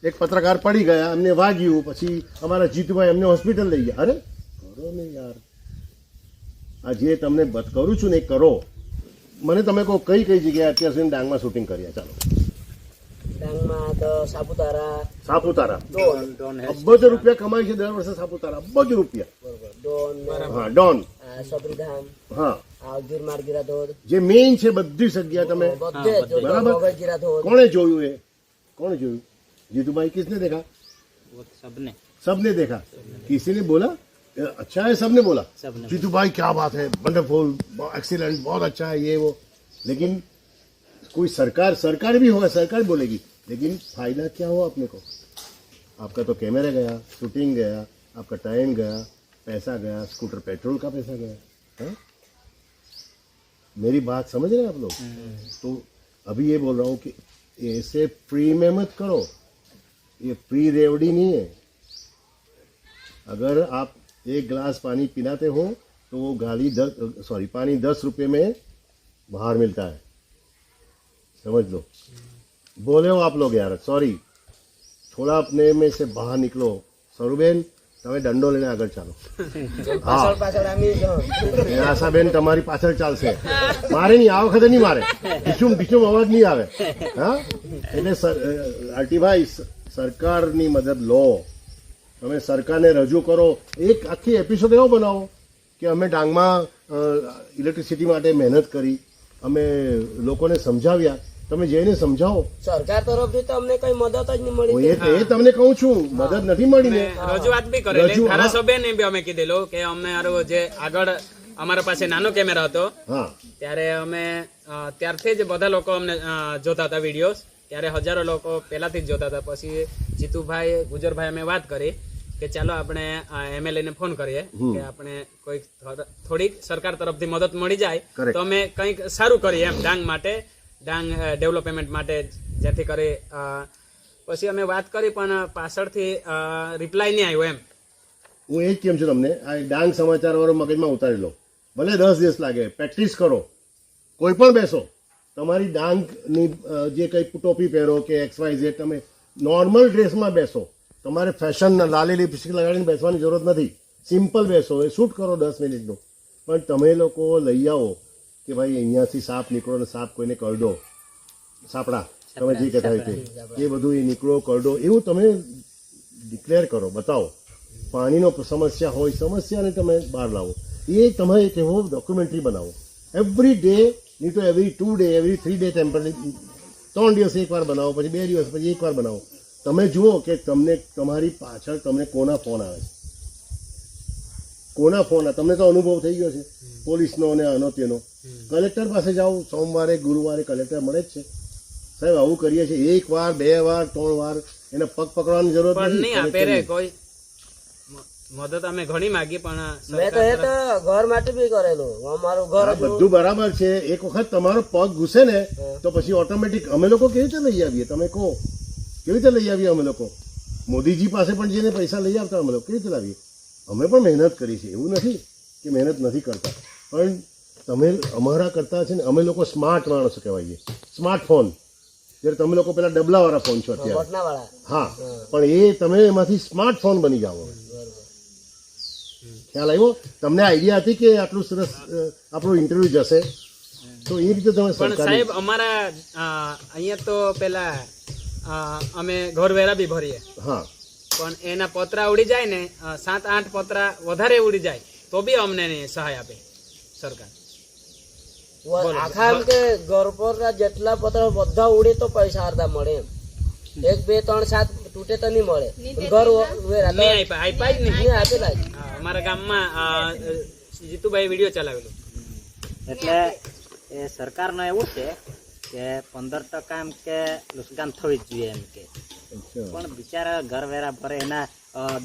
S2: એક પત્રકાર પડી ગયા, એમને વાગ્યું, પછી અમારા જીતુભાઈ એમને હોસ્પિટલ લઈ ગયા। અરે કરો ને યાર, આ જે તમને કરું છું ને એ કરો। મને તમે કહો કઈ જગ્યાએ અત્યાર સુધી ડાંગમાં શૂટિંગ કર્યા? ચાલો,
S5: ડાંગમાં તો સાપુતારા
S2: અબજો રૂપિયા કમાય છે દર વર્ષે સાપુતારા, અબજો રૂપિયા।
S5: ડોન,
S2: હા, ડોન,
S5: સબરીધામ,
S2: હા,
S5: ગિરમાર ગિરાધોધ,
S2: જે મેઇન છે બધી જગ્યા તમે બરાબર।
S5: ગિરાધોધ
S2: કોણે જોયું? એ કોણે જોયું? जीतूभाई किसने देखा? सबने देखा। किसी ने बोला अच्छा है? सबने बोला जीतूभाई क्या बात है, वंडरफुल, एक्सीलेंट, बहुत अच्छा है ये वो। लेकिन कोई सरकार भी होगा, सरकार बोलेगी, लेकिन फायदा क्या हुआ अपने को? आपका तो कैमरा गया, शूटिंग गया, आपका टाइम गया, पैसा गया, स्कूटर पेट्रोल का पैसा गया है? मेरी बात समझ रहे हैं आप लोग? तो अभी ये बोल रहा हूँ कि ऐसे फ्री में मत करो, ये फ्री रेवड़ी नहीं है। अगर आप 1 गिलास पानी पिलाते हो तो वो पानी 10 रुपये में बाहर मिलता है, समझ लो। बोले हो आप लोग यार, सॉरी, थोड़ा अपने में से बाहर निकलो। सरुबेन, તમે દંડો લઈને આગળ ચાલો। આશાબેન તમારી પાછળ ચાલશે, મારે નહીં, આ વખતે નહીં મારે, ઢીચુમ અવાજ નહીં આવે। હા, એટલે આરટીભાઈ સરકારની મદદ લો, તમે સરકારને રજૂ કરો, એક આખી એપિસોડ એવો બનાવો કે અમે ડાંગમાં ઇલેક્ટ્રિસિટી માટે મહેનત કરી, અમે લોકોને સમજાવ્યા, તમે જઈને સમજાવો।
S5: સરકાર તરફથી તો અમને કઈ મદદ જ નહીં મળી।
S2: એ તમને કહું છું, મદદ નથી મળી ને।
S1: રજૂઆત બી કરેલી, ધારાસભ્યને બી અમે કીધેલું કે અમે જે આગળ અમારા પાસે નાનો કેમેરા હતો ત્યારે અમે ત્યારથી જ બધા લોકો અમને જોતા હતા વિડીયોઝ, ત્યારે હજારો લોકો પહેલાથી જ જોતા હતા। પછી જીતુભાઈ, ગુજરભાઈ અમે વાત કરી કે ચાલો આપણે એમએલએ ને ફોન કરીએ કે આપણે કોઈ થોડીક સરકાર તરફથી મદદ મળી જાય તો અમે કંઈક સારું કરીએ એમ ડાંગ માટે, ડાંગ ડેવલપમેન્ટ માટે, જેથી કરી પછી અમે વાત કરી પણ પાછળથી રિપ્લાય નહીં આવ્યો એમ।
S2: હું એ જ કેમ છું તમને, આ ડાંગ સમાચાર વાળો મગજમાં ઉતારી લો, ભલે 10 દિવસ લાગે, પ્રેક્ટિસ કરો, કોઈ પણ બેસો, તમારી ડાંગની જે કંઈ ટોપી પહેરો કે XYZ, તમે નોર્મલ ડ્રેસમાં બેસો. તમારે ફેશન લાલી લિપસ્ટિક લગાડીને બેસવાની જરૂરત નથી. સિમ્પલ બેસો, એ શૂટ કરો 10 મિનિટનું. પણ તમે લોકો લઈ આવો કે ભાઈ અહીંયાથી સાપ નીકળો ને સાપ કોઈને કરડો, સાપડા તમે જે કહેતા હોય તે, એ બધું એ નીકળો કરડો, એવું તમે ડિક્લેર કરો, બતાવો. પાણીનો સમસ્યા હોય, સમસ્યાને તમે બહાર લાવો. એ તમે એક એવો ડોક્યુમેન્ટરી બનાવો. એવરી ડે નહીં તો every 2 day, every 3 day temporary, 3 દિવસ એકવાર બનાવો, પછી 2 દિવસ પછી એકવાર બનાવો. તમે જુઓ કે તમને તમારી પાછળ તમને કોના ફોન આવે છે, કોના ફોન આવે. તમને તો અનુભવ થઈ ગયો છે પોલીસનો અને આનો તેનો. કલેક્ટર પાસે જાઓ, સોમવારે ગુરુવારે કલેક્ટર મળે જ છે. સાહેબ આવું કરીએ છીએ, 1 વાર 2 વાર 3 વાર એને પગ પકડવાની જરૂર
S1: પણ નહીં આપે રે કોઈ મદદ. અમે ઘણી માગી પણ
S5: મેં તો એ તો ઘર માટે બી કરેલું. અમારું ઘર
S2: આ બધું બરાબર છે. એક વખત તમારો પગ ઘૂસે ને તો પછી ઓટોમેટિક અમે લોકો કેવી રીતે લઈ આવીએ? તમે કહો, કેવી રીતે લઈ આવીએ અમે લોકો? મોદીજી પાસે પણ જઈને પૈસા લઈ આવતા અમે લોકો કેવી રીતે લાવીએ? અમે પણ મહેનત કરી છે, એવું નથી કે મહેનત નથી કરતા, પણ તમે અમારા કરતા છે ને, અમે લોકો સ્માર્ટ માણસો કહેવાઈએ. સ્માર્ટફોન, જ્યારે તમે લોકો પેલા ડબલાવાળા ફોન છો અત્યારે,
S5: પટનાવાળા.
S2: હા, પણ એ તમે એમાંથી સ્માર્ટફોન બની જાઓ. ખ્યાલ આવ્યો તમને? આઈડિયા હતી કે આટલું સરસ આપણું ઇન્ટરવ્યુ જશે, તો એ રીતે તમે
S1: પણ સાહેબ અમારા અહીંયા તો પેલા અમે ઘર વેરા બી ભરીએ,
S2: હા,
S1: પણ એના પતરા ઉડી જાય ને 7-8 પતરા વધારે ઉડી જાય તો બી અમને સહાય આપે સરકાર.
S5: આખા એમ કે ઘર પર જેટલા પત્ર બધા ઉડે તો પૈસા અડધા મળે એમ. 1 2 3 7 તૂટે તો નહીં મળે. ઘર વેરા
S1: નહીં આપ્યા જ નહીં.
S5: નહીં આપેલા જ.
S1: અમારા ગામમાં જીતુભાઈ વિડીયો ચલાવેલું.
S4: એટલે એ સરકારનું એવું છે કે 15% એમ કે નુકસાન થવી જ જોઈએ એમ કે, પણ બિચારા ઘર વેરા ભરે એના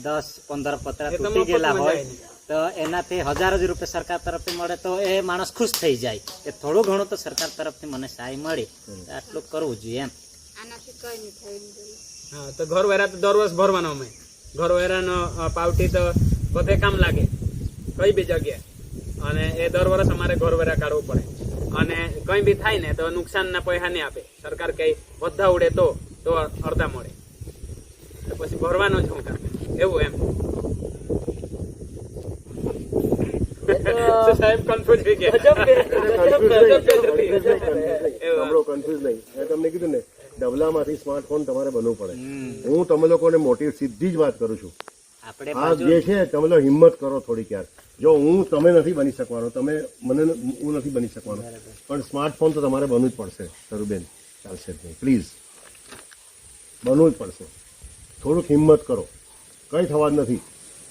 S4: 10-15 પતરા
S1: એ તો
S4: તૂટી ગયેલા
S1: મફતમાં
S4: હોય
S1: જાય ને.
S4: તો એનાથી હજારો જ રૂપિયા સરકાર તરફથી મળે તો એ માણસ ખુશ થઈ જાય કે થોડું ઘણું તો સરકાર તરફથી મને સહાય મળી, આટલું કરવું જોઈએ એમ.
S1: હા, તો ઘર વેરા તો દર વર્ષ ભરવાનો. અમે ઘર વેરાનો પાવટી તો બધે કામ લાગે કઈ બી જગ્યાએ, અને એ દર વર્ષ અમારે ઘર વેરા કાઢવું પડે. અને કઈ બી થાય ને તો નુકસાનના પૈસા નહીં આપે સરકાર. કઈ બધા ઉડે તો અડધા મળે, તો પછી ભરવાનો જ હું કામ એવું એમ. સાહેબ કન્ફ્યુઝ થઈ ગયા.
S2: કન્ફ્યુઝ નહીં. મેં તમને કીધું ને, ડબલામાંથી સ્માર્ટફોન તમારે બનવું પડે. હું તમે લોકોને મોટી સીધી જ વાત કરું છું.
S4: આપણે
S2: આ જે છે તમે લોકો હિંમત કરો થોડીક યાર. જો હું તમે નથી બની શકવાનો, તમે મને હું નથી બની શકવાનો, પણ સ્માર્ટફોન તો તમારે બનવું જ પડશે. સરુબેન ચાલશે જ નહીં, પ્લીઝ બનવું જ પડશે. થોડુંક હિંમત કરો, કંઈ થવા જ નથી.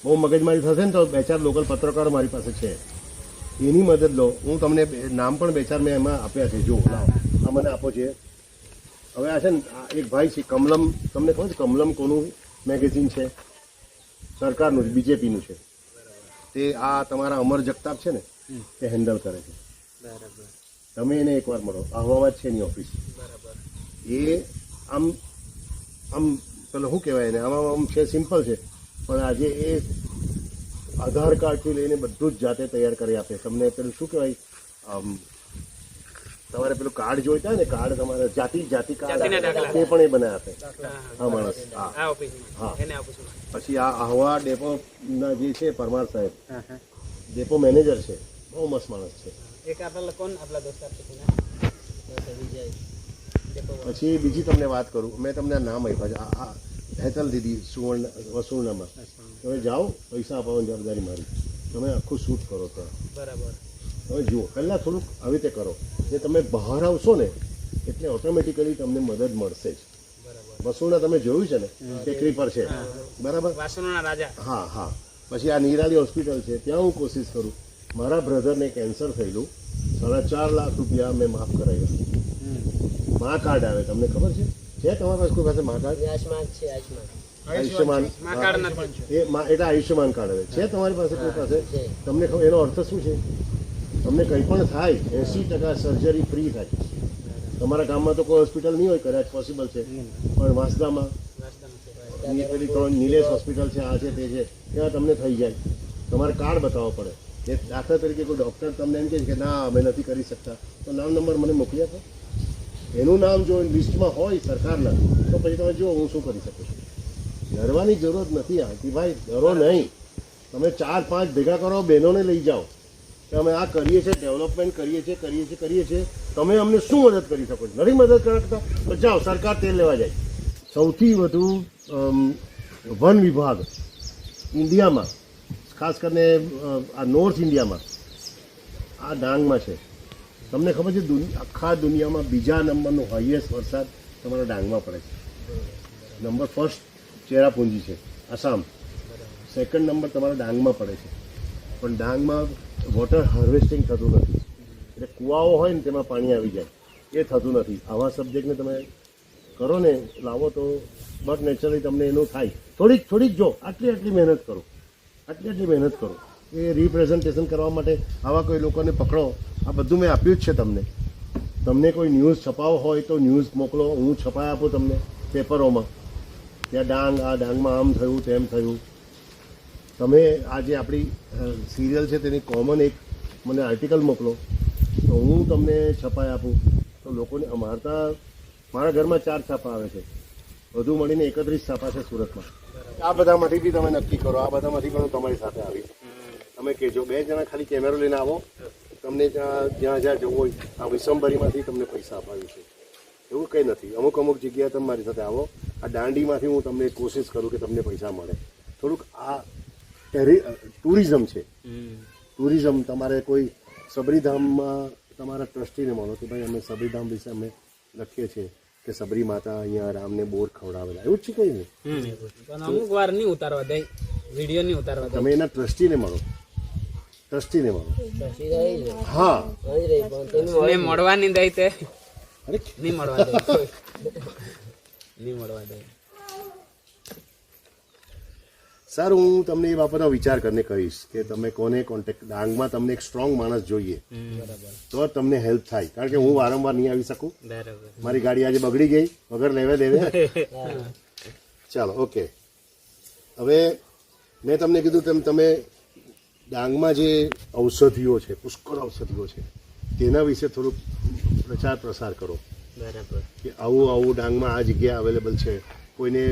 S2: બહુ મગજમારી થશે ને તો 2-4 લોકલ પત્રકારો મારી પાસે છે, એની મદદ લો. હું તમને નામ પણ 2-4 મેં એમાં આપ્યા છે. જો લાવો, આ મને આપો છે. હવે આ છે ને, એક ભાઈ છે કમલમ, તમને ખબર છે કમલમ કોનું મેગેઝિન છે? સરકારનું, બીજેપીનું છે. તે આ તમારા અમર જગતાપ છે ને, તે હેન્ડલ કરે છે. તમે એને એકવાર મળો, આહવામાં જ છે એની ઓફિસ. એ આમ પેલો શું કહેવાય એને, આમ છે, સિમ્પલ છે, પણ આજે એ આધાર કાર્ડથી લઈને બધું જ જાતે તૈયાર કરી આપે તમને. પેલું શું કહેવાય, તમારે પેલું કાર્ડ જોઈતા હોય ને, કાર્ડ તમારે જાતિ કાર્ડ તે પણ એ બનાવી આપે. હા માણસ, હા. પછી આ આહવા ડેપોના જે છે પરમાર સાહેબ, ડેપો મેનેજર છે, બહુ મસ્ત માણસ છે. પછી બીજી તમને વાત કરું, મેં તમને નામ આપ્યા છે, આ હેતલ દીદી સુવર્ણ વસુલનામાં. તમે જાઓ, પૈસા આપવાની જવાબદારી મારી. તમે આખું શૂટ કરો તો
S1: બરાબર.
S2: હવે જુઓ, પહેલાં થોડુંક આવી રીતે કરો. જે તમે બહાર આવશો ને એટલે ઓટોમેટિકલી તમને મદદ મળશે જ. વસુલના તમે જોયું છે ને, ટેકરી પર છે, બરાબર? હા હા. પછી આ નિરાલી હોસ્પિટલ છે, ત્યાં હું કોશિશ કરું. મારા બ્રધરને કેન્સર થયેલું, 4.5 લાખ રૂપિયા મેં માફ કરાવ્યા. મા કાર્ડ આવે, તમને ખબર છે? તમારા પાસે કોઈ પાસે મા કાર્ડ? આયુષ્યમાન, એટલે આયુષ્યમાન કાર્ડ આવે છે તમારી પાસે કોઈ પાસે? તમને ખબર એનો અર્થ શું છે? તમને કંઈ પણ થાય 80% સર્જરી ફ્રી થાય. તમારા ગામમાં તો કોઈ હોસ્પિટલ નહીં હોય, કદાચ પોસિબલ છે, પણ વાંસદામાં પેલી 3 નિલેશ હોસ્પિટલ છે, આ છે તે છે, ત્યાં તમને થઈ જાય. તમારે કાર્ડ બતાવવો પડે. એ દાખલા તરીકે કોઈ ડૉક્ટર તમને એમ કહે કે ના અમે નથી કરી શકતા, તો નામ નંબર મને મોકલી આપો. એનું નામ જો લિસ્ટમાં હોય સરકારના તો પછી તમે જુઓ હું શું કરી શકું છું. ડરવાની જરૂરત નથી આંટીભાઈ, ડરો નહીં. તમે 4-5 ભેગા કરો, બહેનોને લઈ જાઓ કે અમે આ કરીએ છીએ, ડેવલપમેન્ટ કરીએ છીએ, તમે અમને શું મદદ કરી શકો છો? નથી મદદ કરતા તો જાઓ, સરકાર તેલ લેવા જાય. સૌથી વધુ વન વિભાગ ઇન્ડિયામાં, ખાસ કરીને આ નોર્થ ઇન્ડિયામાં, આ ડાંગમાં છે. તમને ખબર છે આખા દુનિયામાં બીજા નંબરનો હાઈએસ્ટ વરસાદ તમારા ડાંગમાં પડે છે. નંબર ફર્સ્ટ ચેરાપુંજી છે, આસામ. સેકન્ડ નંબર તમારા ડાંગમાં પડે છે. પણ ડાંગમાં વોટર હાર્વેસ્ટિંગ થતું નથી, એટલે કૂવાઓ હોય ને તેમાં પાણી આવી જાય, એ થતું નથી. આવા સબ્જેક્ટને તમે કરો ને, લાવો તો બટ નેચરલી તમને એનું થાય. થોડીક જો આટલી મહેનત કરો. એ રિપ્રેઝન્ટેશન કરવા માટે આવા કોઈ લોકોને પકડો. આ બધું મેં આપ્યું જ છે તમને કોઈ ન્યૂઝ છપાવો હોય તો ન્યૂઝ મોકલો, હું છપાઈ આપું તમને પેપરોમાં. ત્યાં ડાંગમાં આમ થયું તેમ થયું. તમે આ જે આપણી સિરિયલ છે તેની કોમન એક મને આર્ટિકલ મોકલો તો હું તમને છપાઈ આપું. તો લોકોને મારા ઘરમાં 4 છાપા આવે છે, વધુ મળીને 31 છાપા છે સુરતમાં. આ બધામાંથી બી તમે નક્કી કરો, આ બધામાંથી પણ હું તમારી સાથે આવીશ. તમે કહેજો, 2 જણા ખાલી કેમેરો લઈને આવો, તમને જ્યાં જવું હોય આ વિસંબરીમાંથી તમને પૈસા અપાવ્યું છે. એવું કંઈ નથી. અમુક જગ્યાએ તમે મારી સાથે આવો. આ દાંડીમાંથી હું તમને કોશિશ કરું કે તમને પૈસા મળે. થોડુંક આ ટુરિઝમ છે. ટુરિઝમ તમારે કોઈ સબરીધામમાં તમારા ટ્રસ્ટીને મળો કે ભાઈ અમે સબરીધામ વિશે અમે લખીએ છીએ કે સબરી માતા અહીંયા રામને બોર ખવડાવેલા, એવું જ છે કંઈ નહીં.
S1: અમુક વાર નહીં ઉતારવા દે, વિડીયો નહીં ઉતારવા દે.
S2: તમે એના ટ્રસ્ટીને મળો. હા,
S1: મળવા નહીં દે તે
S2: અરે
S1: નહીં મળવા દે.
S2: સારું, હું તમને એ બાબતનો વિચાર કરીને કહીશ કે તમે કોને કોન્ટેક્ટ. ડાંગમાં તમને એક સ્ટ્રોંગ માણસ જોઈએ તો તમને હેલ્પ થાય, કારણ કે હું વારંવાર નહીં આવી શકું. મારી ગાડી આજે બગડી ગઈ વગર લેવે દેવે. ચાલો, ઓકે. હવે મેં તમને કીધું તેમ તમે ડાંગમાં જે ઔષધિઓ છે, પુષ્કળ ઔષધિઓ છે, તેના વિશે થોડુંક પ્રચાર પ્રસાર કરો.
S1: બરાબર.
S2: કે આવું ડાંગમાં આ જગ્યા અવેલેબલ છે. કોઈને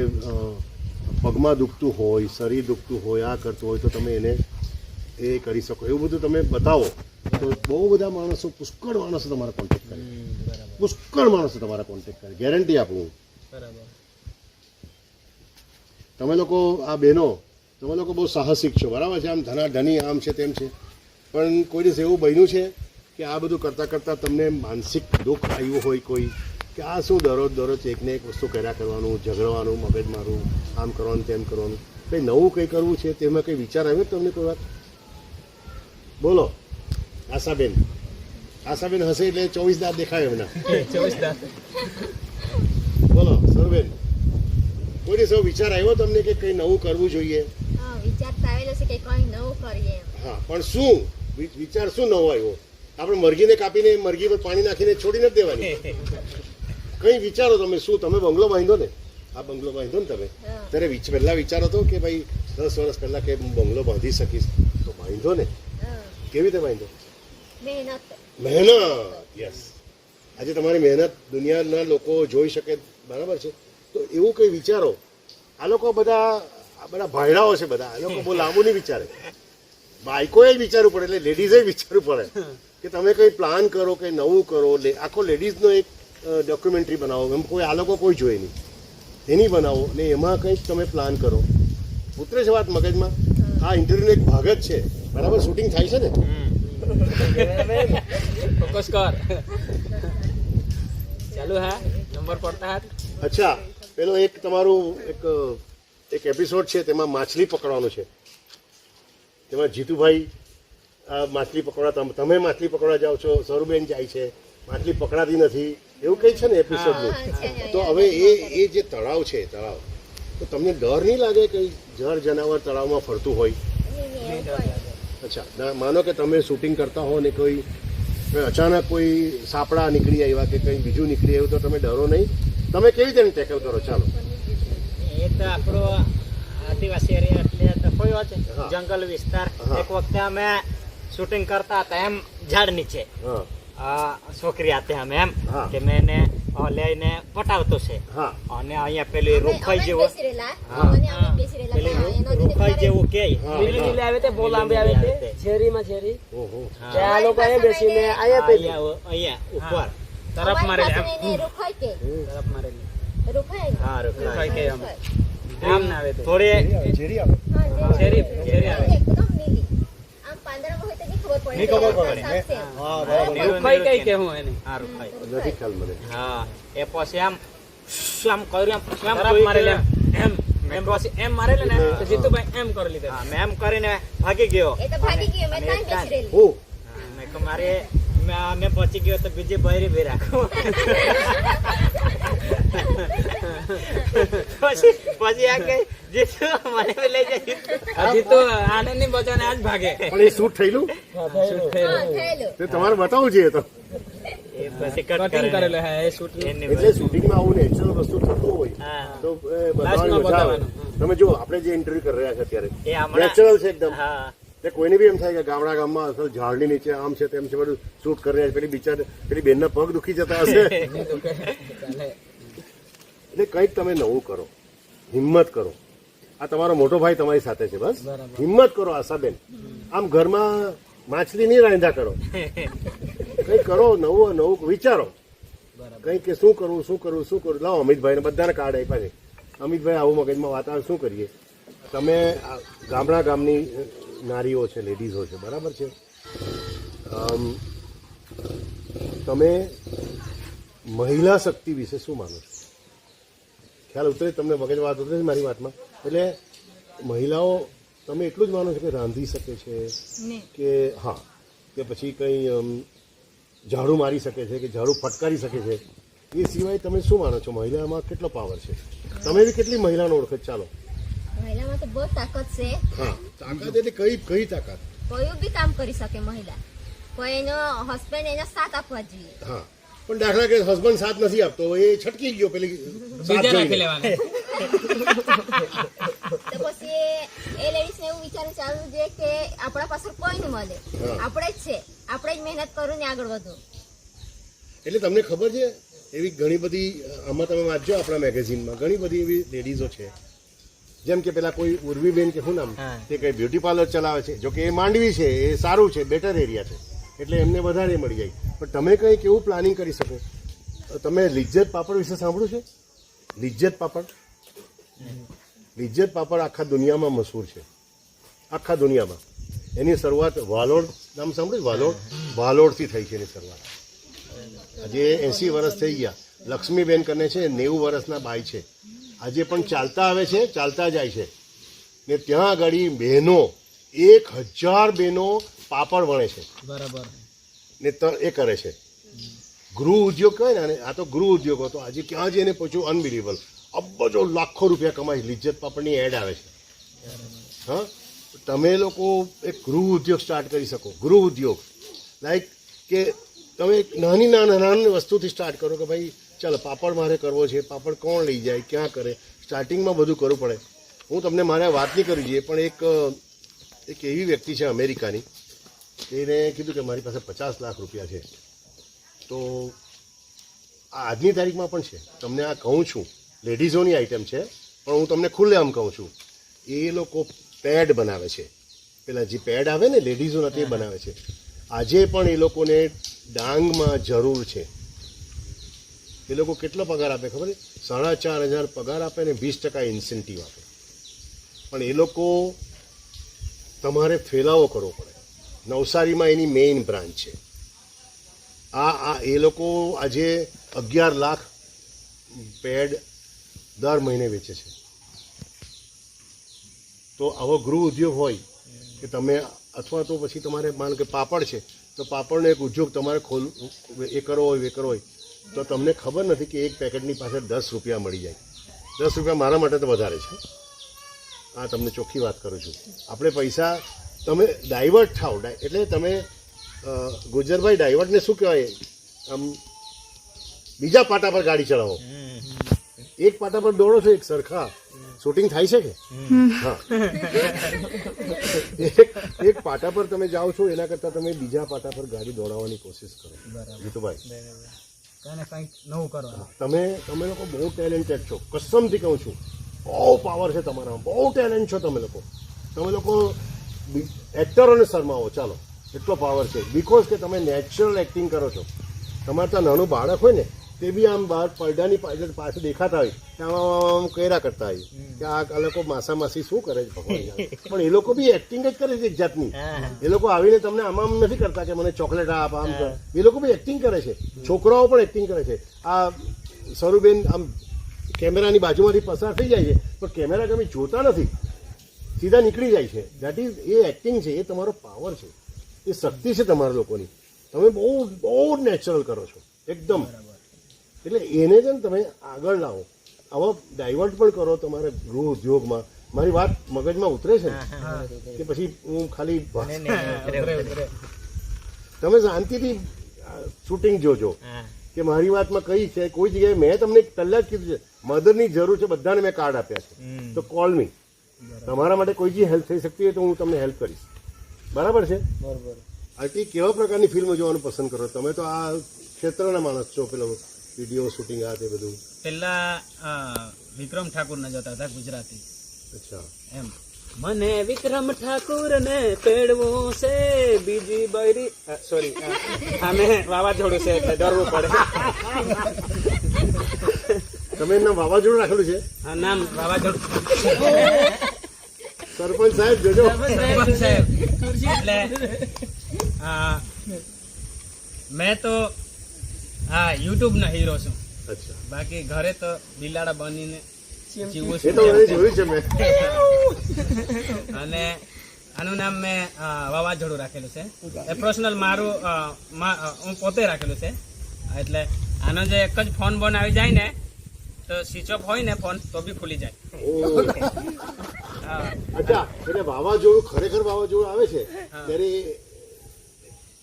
S2: પગમાં દુખતું હોય, શરીર દુખતું હોય, આ કરતું હોય તો તમે એને એ કરી શકો. એવું બધું તમે બતાવો તો બહુ બધા માણસો, પુષ્કળ માણસો તમારા કોન્ટેક્ટ કરે. ગેરંટી આપું હું. તમે લોકો આ બહેનો, તમે લોકો બહુ સાહસિક છો, બરાબર છે. આમ ધનાધની આમ છે તેમ છે, પણ કોઈ દિવસ એવું બન્યું છે કે આ બધું કરતાં તમને માનસિક દુઃખ આવ્યું હોય કોઈ, કે આ શું દરરોજ એકને એક વસ્તુ કર્યા કરવાનું, ઝઘડવાનું, મગજ મારું, આમ કરવાનું તેમ કરવાનું, કંઈ નવું કંઈ કરવું છે તેમાં કંઈ વિચાર આવ્યો તમને કોઈ વાત? બોલો. આશાબેન હશે એટલે 24 દાંત દેખાય એમના.
S1: 24 દાંત.
S2: બોલો સરુબેન, કોઈ દિવસ એવો વિચાર આવ્યો તમને કે કંઈ નવું કરવું જોઈએ?
S3: વિચાર તો આવેલો છે કે કંઈ નવું કરીએ એમ.
S2: હા, પણ શું વિચાર શું નવો આવ્યો? આપણે મરઘીને કાપીને મરઘી પર પાણી નાખીને છોડી નથી દેવાની. કંઈ વિચારો તમે. શું તમે બંગલો બાંધો ને, આ બંગલો બાંધો ને તમે, ત્યારે પહેલા વિચારો હતો કે ભાઈ 10 વર્ષ પહેલા કે હું બંગલો બાંધી શકીશ, તો બાંધો ને. કેવી રીતે બાંધો? મહેનત. યસ. આજે તમારી મહેનત દુનિયાના લોકો જોઈ શકે, બરાબર છે. તો એવું કંઈ વિચારો. આ લોકો બધા ભાઈડાઓ છે બધા, આ લોકો બહુ લાંબુ નહીં વિચારે. બાઈકોએ જ વિચારવું પડે, એટલે લેડીઝે વિચારવું પડે કે તમે કંઈ પ્લાન કરો, કંઈ નવું કરો. આખો લેડીઝનો એક ડોક્યુમેન્ટરી બનાવો, એમ કોઈ આ લોકો કોઈ જોઈએ નહીં, એની બનાવો ને એમાં કંઈક તમે પ્લાન કરો. ઉતરે છે વાત મગજમાં? આ ઇન્ટરવ્યુનો એક ભાગ જ છે, બરાબર. શૂટિંગ થાય છે ને?
S1: ફોકસ કર. ચાલુ હા, નંબર પડતા હાથ.
S2: અચ્છા, પેલો એક તમારું એક એપિસોડ છે, તેમાં માછલી પકડવાનું છે. તેમાં જીતુભાઈ માછલી પકડવા, તમે માછલી પકડવા જાઓ છો, સરુબેન જાય છે, માછલી પકડાતી નથી, એવું કંઈ છે ને એપિસોડનું. તો હવે એ જે તળાવ છે, તો તમને ડર નહીં લાગે કે જળ જનાવર તળાવમાં ફરતું હોય? અચ્છા, માનો કે તમે શૂટિંગ કરતા હો ને કોઈ અચાનક કોઈ સાપડા નીકળી આવ્યા કે કંઈ બીજું નીકળી આવ્યું, તો તમે ડરો નહીં? તમે કેવી રીતે ટેકલ કરો? ચાલો.
S4: એ તો આપણો આદિવાસી એરિયા એટલે તો કોઈ વાત જંગલ વિસ્તાર. એક વખતે અમે શૂટિંગ કરતા હતા એમ ઝાડ નીચે, છોકરી આતે અમે એમ
S2: હા.
S4: કે મેં એને લઈને પટાવતો છે
S2: હા
S4: અને અહીંયા પેલી રૂખાઈ જેવો
S3: બેસી રહેલા મને અમે બેસી રહેલા
S4: પેલી
S3: પણ એનો દીદી
S4: રૂખાઈ જેવું કે
S2: હા,
S5: લીલી લીલી આવે તે બહુ લાંબી આવે તે શેરીમાં શેરી
S2: ઓહો
S5: ત્યાં આ લોકો અહીંયા બેસીને અહીંયા પેલી
S4: અહીંયા ઉપર
S1: તરફ મારે એમ
S3: એને રૂખાય કે
S1: તરફ મારેલી
S3: રૂખાય
S4: હા રૂખાઈ
S1: કે આમ આમ ના આવે તે
S4: થોડી
S3: હા
S1: શેરી આવે
S3: એકદમ નીલી આમ પાંદડામાં હોય તો નહીં ખબર પડે
S4: નહીં ખબર પડે.
S3: સાફ છે.
S1: રૂખાઈ કઈ કે હું એને
S4: હા રૂખાઈ
S2: નથી ખ્યાલ મને
S4: હા એ પછી આમ આમ કર્યું આમ પછી આમ
S1: તરફ
S4: જોયું
S1: મારેલી
S4: કે
S1: એમ એમ પછી એમ મારેલી ને તો જીતુભાઈ એમ કરી લીધે
S4: હા, મેં એમ કરીને ભાગી ગયો
S3: એ તો ભાગી ગયો મેં ત્યાં બેસી રહેલી
S2: હું
S4: હા, મેં કહ્યું મારે મેં પહોંચી ગયો તો બીજી બૈરી ભી રાખું પછી આ કે જીતુ મને બી લઈ જાય
S1: જીતુ આને નહીં બચાવને આજ ભાગે
S2: પણ એ શૂટ થયેલું
S3: હા થયેલું
S2: તે તમારે બતાવવું જોઈએ તો
S4: એ પછી કટ
S1: કટિંગ કરેલો હે એ શૂટ
S2: એટલે શૂટિંગમાં આવું નેચરલ વસ્તુ થતું હોય
S4: હા
S2: તો એ
S1: Lastમાં
S2: બતાવવાની મજા આવે.
S1: બતાવવાનું.
S2: તમે જો આપણે જે ઇન્ટરવ્યુ કરી રહ્યા છે અત્યારે
S4: એ હમણાં
S2: નેચરલ છે એકદમ
S4: હા
S2: એટલે કોઈને બી એમ થાય કે ગામડા ગામમાં અસલ ઝાડની નીચે આમ છે તેમ છે બધું શૂટ કરી રહ્યા છે પેલી બિચારી પેલી બેનના પગ દુખી જતા હશે એટલે કંઈક તમે નવું કરો હિંમત કરો આ તમારો મોટો ભાઈ તમારી સાથે છે બસ હિંમત કરો આશાબેન આમ ઘરમાં માછલી નહીં રાંધા કરો કંઈક કરો નવું નવું વિચારો કંઈક કે શું કરવું શું કરવું શું કરવું લાવો અમિતભાઈને બધાને કાર્ડ આપ્યા છે અમિતભાઈ આવું મગજમાં વાતાવરણ શું કરીએ તમે આ ગામડા ગામની નારીઓ છે લેડીઝો છે બરાબર છે તમે મહિલા શક્તિ વિશે શું માનો છો ખ્યાલ ઉતરે તમને મગજ વાત ઉતરે છે મારી વાતમાં એટલે મહિલાઓ તમે એટલું જ માનો છો કે રાંધી શકે છે કે હા કે પછી કંઈ ઝાડુ મારી શકે છે કે ઝાડુ ફટકારી શકે છે એ સિવાય તમે શું માનો છો મહિલામાં કેટલો પાવર છે તમે બી કેટલી મહિલાનો ઓળખો છો? ચાલો
S3: મહિલામાં તો બહુ તાકાત છે
S2: હા તાકાત એટલે કઈ તાકાત
S3: કોઈ બી કામ કરી શકે મહિલા કોઈ એનો હસબન્ડ એનો સાથ આપવા જોઈએ
S2: હા પણ દાખલા કે હસબન્ડ સાથ નથી આપતો એ છટકી ગયો પેલી સાથ
S1: બીજા રાખી
S2: જોઈને.
S1: લેવાના
S3: તો પછી એ લેડીઝ ને એવું વિચારવું ચાલવું જોઈએ કે આપણા પાછળ કોઈ નહીં મળે
S2: હા.
S3: આપણે જ છે આપણે જ મહેનત કરું ને આગળ વધો
S2: એટલે તમને ખબર છે એવી ઘણી બધી આમાં તમે વાંચજો આપણા મેગેઝિનમાં ઘણી બધી એવી લેડીઝો છે જેમ કે પેલા કોઈ ઉર્વીબેન કે શું નામ તે કઈ બ્યુટી પાર્લર ચલાવે છે જો કે એ માંડવી છે એ સારું છે બેટર એરિયા છે એટલે એમને વધારે મળી જાય પણ તમે કંઈક એવું પ્લાનિંગ કરી શકો તમે લિજ્જત પાપડ વિશે સાંભળ્યું છે લિજ્જત પાપડ આખા દુનિયામાં મશહૂર છે આખા દુનિયામાં એની શરૂઆત વાલોડ નામ સાંભળ્યું વાલોડથી થઈ છે એની શરૂઆત આજે 80 વર્ષ થઈ ગયા લક્ષ્મીબેન કને છે 90 વર્ષના બાઈ છે આજે પણ ચાલતા આવે છે ચાલતા જાય છે ને ત્યાં આગળ બહેનો 1000 બહેનો પાપડ વણે છે
S1: બરાબર
S2: ને એ કરે છે ગૃહ ઉદ્યોગ કહે ને આ તો ગૃહ ઉદ્યોગ હતો આજે ક્યાં જઈને પહોંચ્યું અનબિલીવેબલ અબજો લાખો રૂપિયા કમાય લિજ્જત પાપડની એડ આવે છે હા તમે લોકો એક ગૃહ ઉદ્યોગ સ્ટાર્ટ કરી શકો ગૃહ ઉદ્યોગ લાઈક કે તમે એક નાની વસ્તુથી સ્ટાર્ટ કરો કે ભાઈ ચાલો પાપડ મારે કરવો છે પાપડ કોણ લઈ જાય ક્યાં કરે સ્ટાર્ટિંગમાં બધું કરવું પડે હું તમને મારે વાત નહીં કરવી જોઈએ પણ એક એવી વ્યક્તિ છે અમેરિકાની એને કીધું કે મારી પાસે 50 લાખ રૂપિયા છે તો આ આજની તારીખમાં પણ છે તમને આ કહું છું લેડીઝોની આઈટમ છે પણ હું તમને ખુલ્લેઆમ કહું છું એ લોકો પેડ બનાવે છે પેલા જે પેડ આવે ને લેડીઝોના તે બનાવે છે આજે પણ એ લોકોને ડાંગમાં જરૂર છે એ લોકો કેટલો પગાર આપે ખબર છે 4500 પગાર આપે ને 20% ઇન્સેન્ટિવ આપે પણ એ લોકો તમારે ફેલાવો કરવો પડે નવસારીમાં એની મેઇન બ્રાન્ચ છે એ લોકો આજે 11 લાખ પેડ દર મહિને વેચે છે તો આવો ગૃહ ઉદ્યોગ હોય કે તમે અથવા તો પછી તમારે માનો કે પાપડ છે તો પાપડનો એક ઉદ્યોગ તમારે એ કરવો હોય તો તમને ખબર નથી કે એક પેકેટની પાછળ 10 રૂપિયા મળી જાય 10 રૂપિયા મારા માટે તો વધારે છે આ તમને ચોખ્ખી વાત કરું છું આપણે પૈસા તમે ડાયવર્ટ થાવ એટલે તમે ગુજરભાઈ ડાયવર્ટને શું કહેવાય આમ બીજા પાટા પર ગાડી ચલાવો એક પાટા પર દોડો છો એક સરખા શૂટિંગ થાય છે કે હા એક પાટા પર તમે જાઓ છો એના કરતાં તમે બીજા પાટા પર ગાડી દોડાવવાની કોશિશ કરો જીતુભાઈ
S1: કંઈક નવું કરો
S2: તમે લોકો બહુ ટેલેન્ટેડ છો, કસમથી કહું છું. બહુ પાવર છે તમારામાં, બહુ ટેલેન્ટ છો તમે લોકો એક્ટરોને શરમાવો, ચાલો એટલો પાવર છે. બિકોઝ કે તમે નેચરલ એક્ટિંગ કરો છો. તમારે ત્યાં નાનું બાળક હોય ને તે બી આમ બહાર પડદાની પાછળ દેખાતા હોય કે આમ કર્યા કરતા હોય કે આ લોકો માસા માસી શું કરે છે ભગવાન જાણે. પણ એ લોકો બી એક્ટિંગ જ કરે છે એક જાતની. એ લોકો આવીને તમને આમ નથી કરતા કે મને ચોકલેટ આપ આમ કર. એ લોકો બી એક્ટિંગ કરે છે, છોકરાઓ પણ એક્ટિંગ કરે છે. આ સરુબેન આમ કેમેરાની બાજુમાંથી પસાર થઈ જાય છે પણ કેમેરા તમે જોતા નથી, સીધા નીકળી જાય છે. દેટ ઇઝ એ એક્ટિંગ છે, એ તમારો પાવર છે, એ શક્તિ છે તમારા લોકોની. તમે બહુ બહુ નેચરલ કરો છો એકદમ. એટલે એને છે ને તમે આગળ લાવો, આવા ડાયવર્ટ પણ કરો તમારા ગૃહ ઉદ્યોગમાં. મારી વાત મગજમાં ઉતરે છે ને કે પછી હું ખાલી તમે શાંતિથી શૂટિંગ જોજો કે મારી વાતમાં કઈ છે. કોઈ જગ્યાએ મેં તમને પહેલા જ કીધું છે મદદની જરૂર છે, બધાને મેં કાર્ડ આપ્યા છે, તો કોલ મી. તમારા માટે કોઈ જે હેલ્પ થઈ શકતી હોય તો હું તમને હેલ્પ કરીશ. બરાબર છે? આર્ટી કેવા પ્રકારની ફિલ્મ જોવાનું પસંદ કરો તમે? તો આ ક્ષેત્રના માણસ છો, પેલો વિડીયો શૂટિંગ આ તે બધું.
S1: પેલા વિક્રમ ઠાકુર ના જોતા હતા ગુજરાતી.
S2: અચ્છા
S1: એમ
S5: મને વિક્રમ ઠાકુર ને પેડવો છે બીજી બૈરી સોરી આમે વાવાઝોડું છે એટલે ડરવું પડે.
S2: તમે એમના વાવાઝોડું રાખેલું છે?
S5: આ નામ વાવાઝોડું.
S2: સરપંચ સાહેબ જોજો.
S1: સરપંચ સાહેબ એટલે મેં તો હા યુટ્યુબ ના હીરો છું.
S2: અચ્છા,
S1: બાકી ઘરે તો બિલાડા બનીને જીવું
S2: એ તો
S1: છું.
S2: મને જોયું છે મેં.
S1: અને આનું નામ મેં વાવાઝોડું રાખેલું છે. એ પર્સનલ મારું હું પોતે રાખેલું છે. એટલે આનો જે એક જ ફોન બોન આવી જાય ને તો સ્વિચ ઓફ હોય ને ફોન તો બી ખુલી જાય.
S2: ઓહ. અચ્છા, એટલે વાવાઝોડું ખરેખર વાવાઝોડું આવે છે ત્યારે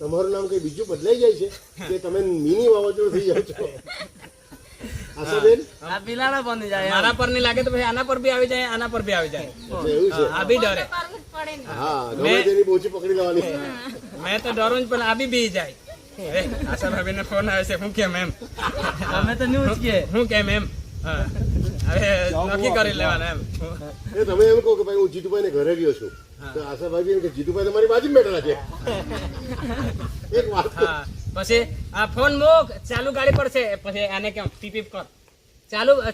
S2: તમારું નામ કઈ બીજું બદલાઈ જાય છે કે તમે મિની વાવાઝોડું થઈ જાવ છો? આશાબેન,
S5: આ બિલાડા બની જાય.
S1: મારા પર નહીં લાગે તો પછી આના પર બી આવી જાય, આના પર બી આવી જાય.
S2: એટલે એવું છે.
S1: આ બી ડરે.
S2: હા, ગમે તેની બોચી પકડી લેવાની.
S1: મેં તો ડરું જ પણ આ બી જાય. આશા ભાભી ને ફોન આવે છે, હું કેમ એમ
S5: અમે તો ન્યૂઝ કે
S1: હું કેમ એમ હવે નક્કી કરી લેવાના એમ.
S2: એ તમે એમ કહો કે ભાઈ હું જીતુભાઈ ને ઘરે ગયો છું, તો આશાભાઈ એમ કે જીતુભાઈ તમારી બાજુ બેઠેલા છે. એક વાત
S1: હા પછી આ ફોન મૂક, ચાલુ ગાડી પર છે, પછી આને કેમ પીપ પીપ કર,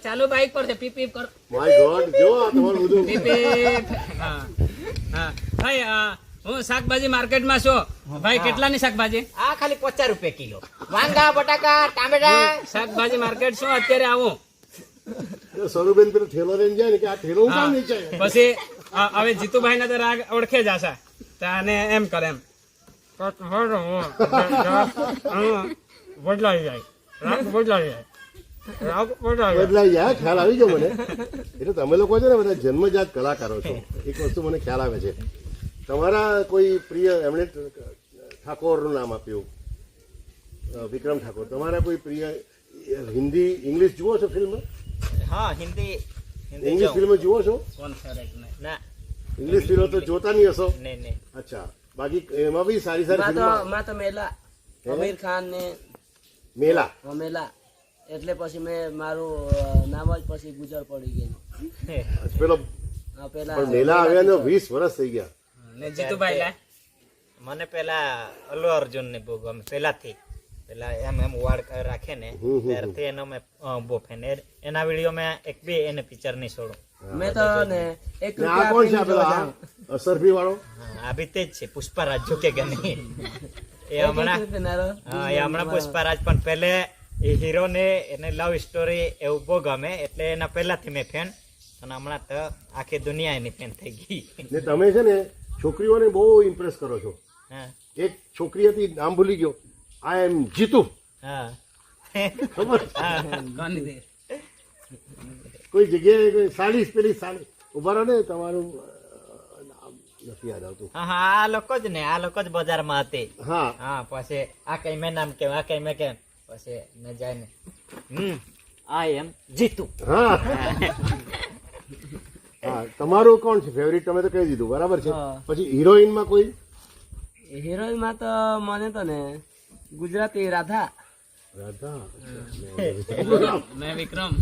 S1: ચાલુ બાઇક પર છે, પીપ પીપ કર,
S2: માય ગોડ, જો આ તમારું બધું.
S1: પીપ પીપ. હા હા ભાઈ હું શાકભાજી માર્કેટમાં છું. ભાઈ કેટલાની શાકભાજી?
S4: આ ખાલી 50 રૂપિયા કિલો. વાંગા, બટાકા, ટામેટા.
S1: શાકભાજી માર્કેટ શું અત્યારે આવું.
S2: સરુબેન પેલો ઠેલો લઈને જાય ને કે આ ઠેલો હું કામ નહીં જાય.
S1: પછી હવે જીતુભાઈ ને તો રાગ ઓળખે જ આશા, તો આને એમ કરે એમ બદલાઈ જાય, રાગ બદલાઈ જાય, રાગ બદલાઈ જાય.
S2: બદલાઈ જાય, ખ્યાલ આવી ગયો મને. એટલે તમે લોકો છે ને બધા જન્મજાત કલાકારો છો. એક વસ્તુ મને ખ્યાલ આવે છે, તમારા કોઈ પ્રિય, એમણે ઠાકોરનું નામ આપ્યું વિક્રમ ઠાકોર, તમારા કોઈ પ્રિય હિન્દી ઇંગ્લિશ જુઓ છો ફિલ્મ?
S4: હા, હિન્દી
S2: ઇંગ્લિશ ફિલ્મ જુઓ છો?
S1: કોણ ફેવરેટ નહીં?
S4: ના,
S2: ઇંગ્લિશ ફિલ્મ તો જોતા નહીં હશો?
S4: નહીં.
S2: અચ્છા, બાકી એમાં બી સારી સારી ફિલ્મ.
S5: માં તો મેલા આમિર ખાન ને
S2: મેલા.
S5: મેલા એટલે પછી મેં મારું નામ જ પછી ગુજર પડી ગયું.
S2: પેલો
S5: પેલા
S2: પણ મેલા આવ્યા 20 વર્ષ થઈ ગયા.
S1: ને જીતુભાઈ લા
S4: મને પેલા અલ્લુ અર્જુન ને બહુ ગમે પહેલાથી. પેલા એમ વાળ રાખે ને ત્યારથી એનો મેં બહુ ફેન. એના વિડીયો મેં એક બી એને પિક્ચર નહીં છોડું.
S5: મેં તો ને એક
S2: ને આ કોણ છે આ પેલો અસરફી વાળો?
S4: આ બી તે જ છે, પુષ્પરાજ ઝુકેગા નહીં. એ હમણાં પુષ્પરાજ પણ પહેલે એ હીરો ને એને લવ સ્ટોરી એવું બહુ ગમે એટલે એના પહેલાથી મેં ફેન. અને હમણાં તો આખી દુનિયા એની ફેન થઈ ગઈ.
S2: ને તમે છે ને છોકરીઓને બહુ ઇમ્પ્રેસ કરો છો.
S4: હા
S2: એક છોકરી હતી, નામ ભૂલી ગયો, આઈ એમ જીતુ,
S4: હા
S2: ખબર?
S1: કોની દે?
S2: કોઈ જગ્યાએ કોઈ સાડી, પેલી સાડી ઉભા રહો ને, તમારું નામ નથી યાદ આવતું.
S4: હા, આ લોકો જ ને, આ લોકો જ બજારમાં હતી.
S2: હા,
S4: હા, પછી આ કઈ મેં નામ કેમ, આ કઈ મેં કેમ, પછી મેં જાય ને આઈ એમ જીતુ.
S2: હા. હા તમારું કોણ છે ફેવરિટ? તમે તો કહી દીધું, બરાબર છે.
S5: હા.
S2: પછી હિરોઈનમાં કોઈ?
S5: હિરોઈન માં તો મને તો ને ગુજરાતી રાધા
S2: રાધા.
S1: મેં વિક્રમ.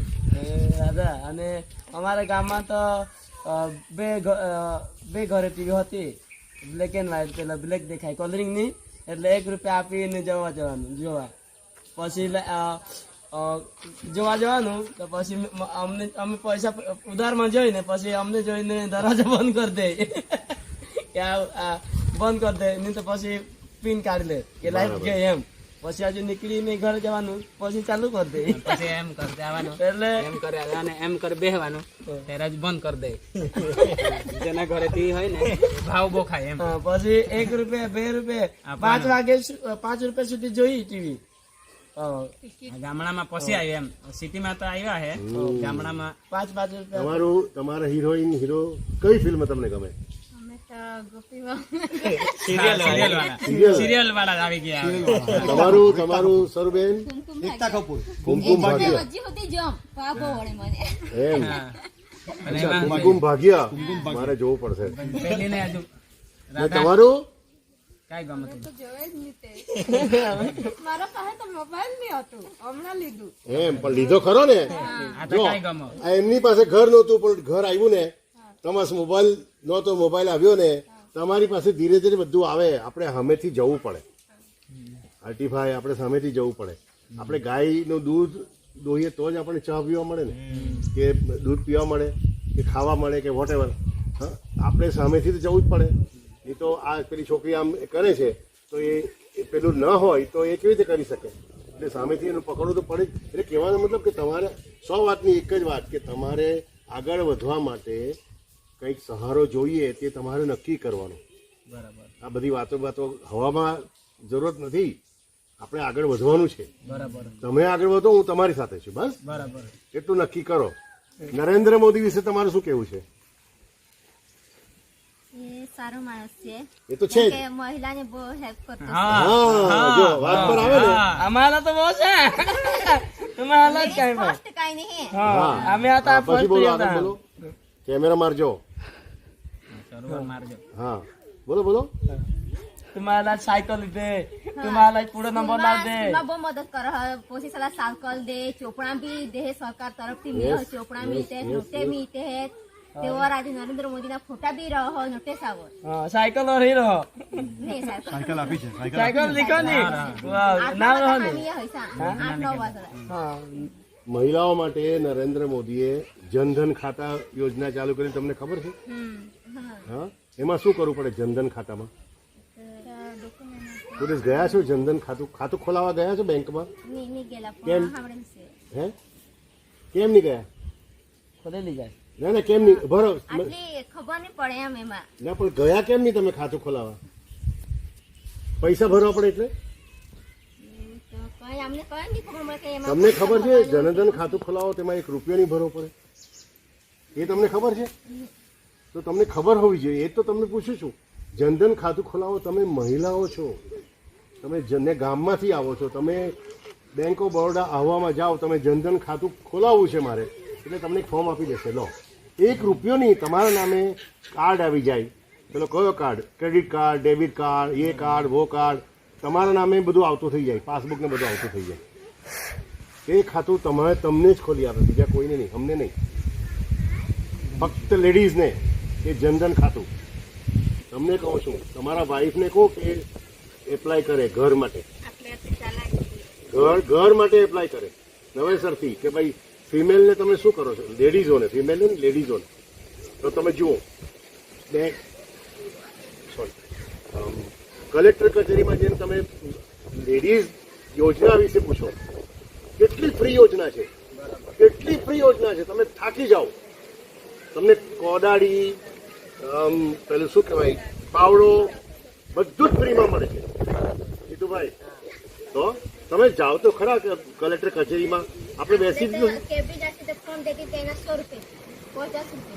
S5: રાધા. અને અમારા ગામમાં તો બે ઘરે ટીવી હતી, બ્લેક એન્ડ વ્હાઈટ, પેલા બ્લેક દેખાય કલરિંગ ની, એટલે 1 રૂપિયા આપીને જોવા પછી જોવા જવાનું. તો પછી અમે પૈસા ઉધારમાં જોઈને પછી અમને જોઈને દરવાજો બંધ કરી દે કે આ બંધ કરી દે, નહીં તો પછી પિન કાઢી લે કે લાઈટ ગઈ એમ. પછી હજુ નીકળીને ઘરે જવાનું, પછી ચાલુ કરી દે.
S1: પછી એમ કરી દેવાનું,
S5: એટલે
S1: એમ કરે અને એમ કરી બેહવાનું, ત્યારે જ બંધ કરી દે. જેના ઘરે ટીવી હોય ને ભાવ બહુ ખાય એમ.
S5: હા, પછી 1 રૂપિયા 2 રૂપિયા 5 વાગે 5 રૂપિયા સુધી જોઈ ટીવી.
S1: ગામડામાં પછી આવ્યું એમ, સિટીમાં તો આવ્યા હે, ગામડામાં
S5: 5 રૂપિયા.
S2: તમારા હિરોઈન હીરો કઈ ફિલ્મ તમને ગમે?
S3: અમે તો ગોપીબા
S1: સિરિયલ વાળા જ આવી ગયા.
S2: તમારું સરુબેન? કુમકુમ ભાગ્યા.
S3: હજી સુધી જમ પાપો વળે મને
S2: એમ?
S1: અને
S2: અચ્છા, કુમકુમ ભાગ્યા મારે જોવું પડશે.
S1: પેલી ને હજુ
S2: ને તમારું?
S1: કઈ ગમે
S3: તો જોવે જ નહીં તે મારા પાસે તો મોબાઈલ નહીં હતું, હમણાં લીધું.
S2: એમ પણ લીધો ખરો ને?
S1: આ તો
S2: જો
S1: કઈ ગમે.
S2: આ એમની પાસે ઘર નહોતું પણ ઘર આવ્યું ને, તમારે મોબાઈલ નહોતો, મોબાઈલ આવ્યો ને, તમારી પાસે ધીરે ધીરે બધું આવે. આપણે સામેથી જવું પડે, આર્ટિફાઈ આપણે સામેથી જવું પડે. આપણે ગાયનું દૂધ દોહીએ તો જ આપણને ચા પીવા મળે ને, કે દૂધ પીવા મળે, કે ખાવા મળે, કે વોટ એવર. હા, આપણે સામેથી તો જવું જ પડે. એ તો આ પેલી છોકરી આમ કરે છે તો એ પેલું ન હોય તો એ કેવી રીતે કરી શકે? એટલે સામેથી એનું પકડવું તો પડે જ. એટલે કહેવાનો મતલબ કે તમારે 100 વાતની એક જ વાત કે તમારે આગળ વધવા માટે કંઈક સહારો જોઈએ, તે તમારે નક્કી કરવાનો.
S1: બરાબર
S2: આ બધી વાતો હવામાં જરૂરત નથી. આપણે આગળ વધવાનું છે.
S1: બરાબર
S2: તમે આગળ વધો, હું તમારી સાથે છું. બસ
S1: બરાબર.
S2: એટલું નક્કી કરો. નરેન્દ્ર મોદી વિશે તમારું શું કહેવું છે?
S3: એ સારો માણસ છે,
S2: એ તો છે જ.
S3: કે મહિલાને બહુ હેલ્પ કરતો છે.
S2: હા, જો વાત પર આવે ને.
S5: અમારા તો બહુ છે, તમારા જ કાંઈ ભાઈ.
S3: ફર્સ્ટ કાંઈ નહીં.
S5: હા, અમે હતા
S2: પછી
S5: first
S2: બોલો,
S5: year
S2: આગળ
S5: હતા.
S2: બોલો. કેમેરા મારજો.
S1: સરોવર મારજો.
S2: હા, બોલો.
S5: तुम्हाला सायकल दे, तुम्हाला पुढे नंबर लाव दे.
S3: સ્કૂલમાં બહુ મદદ કરે હે. પછી સાલા સાયકલ દે, ચોપડા બી દે, સરકાર તરફથી મળે હે. ચોપડા મિલતે હે, નોટે મિલતે હે. તેઓ આજે નરેન્દ્ર મોદીના ફોટા બી રહો, નોટિસ આવો
S5: હા, સાયકલ वर ही रहो.
S3: નહીં સાયકલ
S5: सायकल दिखो नहीं. वाह, नाम रहो नहीं.
S3: 8-9 વાગે.
S5: હા,
S2: મહિલાઓ માટે નરેન્દ્ર મોદીએ જનધન ખાતા યોજના ચાલુ કરી, તમને ખબર છે? હા, એમાં શું કરવું પડે જનધન ખાતામાં? પોલીસ ગયા છો જનધન ખાતું ખોલાવા ગયા છો બેંકમાં?
S3: નહીં ગયેલા
S2: કેમ?
S3: પણ આવડે છે.
S2: હે, કેમ નહીં ગયા?
S5: ખોલેલી જાય.
S2: ના કેમ નહીં? ભરો
S3: આટલી ખબર નહીં પડે એમ એમાં.
S2: ના પણ ગયા કેમ નહીં તમે ખાતું ખોલાવા? પૈસા ભરવા પડે એટલે?
S3: તો કઈ અમને કઈ નહીં ખબર મળે કે એમાં
S2: તમને ખબર છે જનધન ખાતું ખોલાવો તેમાં 1 રૂપિયો નહીં ભરવો પડે? એ તમને ખબર છે? તો તમને ખબર હોવી જોઈએ. એ તો તમને પૂછું છું. જનધન ખાતું ખોલાવો, તમે મહિલાઓ છો, તમે ગામમાંથી આવો છો, તમે બેંક ઓફ બરોડા આવવામાં જાઓ, તમે જનધન ખાતું ખોલાવવું છે મારે, એટલે તમને એક ફોર્મ આપી દેશે. લો, 1 રૂપિયો નહીં, તમારા નામે કાર્ડ આવી જાય. પેલો કયો card? Credit card, debit card, એ કાર્ડ, વો કાર્ડ, તમારા નામે બધું આવતું થઈ જાય, પાસબુક ને બધું આવતું થઈ જાય. એ ખાતું તમને જ ખોલી આપે, બીજા કોઈને નહીં, અમને નહીં, ફક્ત લેડીઝને. એ જનધન ખાતું તમને કહું છું, તમારા વાઈફને કહો કે એપ્લાય કરે ઘર માટે, ઘર માટે એપ્લાય કરે નવેસરથી. કે ભાઈ ફિમેલને તમે શું કરો છો? લેડીઝોને, ફિમેલને લેડીઝોને. તો તમે જુઓ, કલેક્ટર કચેરીમાં જઈને તમે લેડીઝ યોજના વિશે પૂછો, કેટલી ફ્રી યોજના છે, કેટલી ફ્રી યોજના છે. તમે થાકી જાઓ. તમને કોદાળી, પેલું શું કહેવાય, પાવડો, બધું જ ફ્રીમાં મળે છે. જીતુભાઈ, તો તમે જાઓ તો ખરા કલેક્ટર કચેરીમાં. આપણે બેસી જ નથી.
S3: કેબિનેટ से फॉर्म देती थी ना 100 रुपए 50 रुपए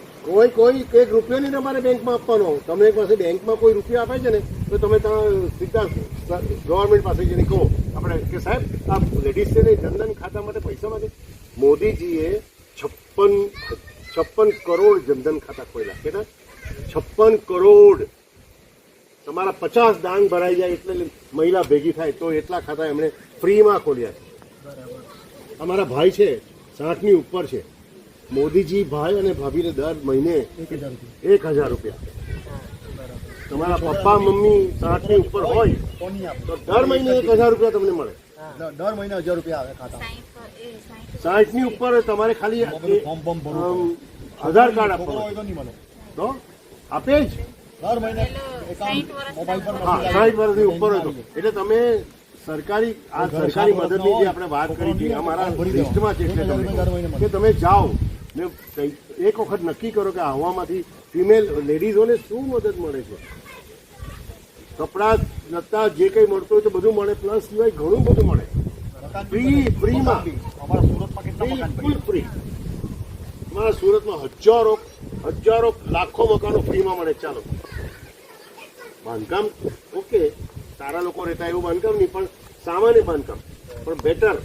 S2: કોઈ 1 રૂપિયો નહીં તમારે બેંકમાં આપવાનો. તમને પાસે બેંકમાં કોઈ રૂપિયા આપે છે ને તો તમે ત્યાં સીધા ગવર્મેન્ટ પાસે જઈને કહો આપણે કે સાહેબ આ લેડીઝ છે ને જનધન ખાતા માટે પૈસા માંગે. મોદીજીએ 56 56 કરોડ જનધન ખાતા ખોલ્યા. કેટલા? 56 કરોડ. તમારા 50 દાન ભરાઈ જાય એટલે મહિલા ભેગી થાય તો એટલા ખાતા એમણે ફ્રીમાં ખોલ્યા છે. અમારા ભાઈ છે 60 ની ઉપર છે. મોદીજી ભાઈ અને ભાભીને દર મહિને 1000 રૂપિયા. તમારા પપ્પા મમ્મી 60 ની ઉપર હોય તો દર મહિને 1000 રૂપિયા તમને મળે.
S6: દર મહિને 1000 રૂપિયા આવે ખાતા.
S2: 60 ની ઉપર તમારે ખાલી આધાર કાર્ડ આપવાનું
S6: હોય તો નહીં મળે.
S2: તો આપે જ.
S6: દર મહિને એકાઉન્ટ મોબાઈલ પર
S2: હા, 60 વર્ષની ઉપર હોય તો. એટલે તમે સરકારી મદદની જે આપણે વાત કરી હતી અમારા લિસ્ટમાં છે એટલે તમને કહું કે તમે જાઓ ને એક વખત નક્કી કરો કે આવવામાંથી ફિમેલ લેડીઝોને શું મદદ મળે છે. કપડાં લત્તા જે કંઈ મળતું હોય તો બધું મળે, પ્લસ સિવાય ઘણું બધું મળે ફ્રીમાં.
S6: અમારા સુરતમાં કેટલા મકાન
S2: બિલકુલ ફ્રી. તમારા સુરતમાં હજારો લાખો મકાનો ફ્રીમાં મળે. ચાલો, બાંધકામ ઓકે, સારા લોકો રહેતા એવું બાંધકામ નહીં, પણ સામાન્ય બાંધકામ પણ બેટર.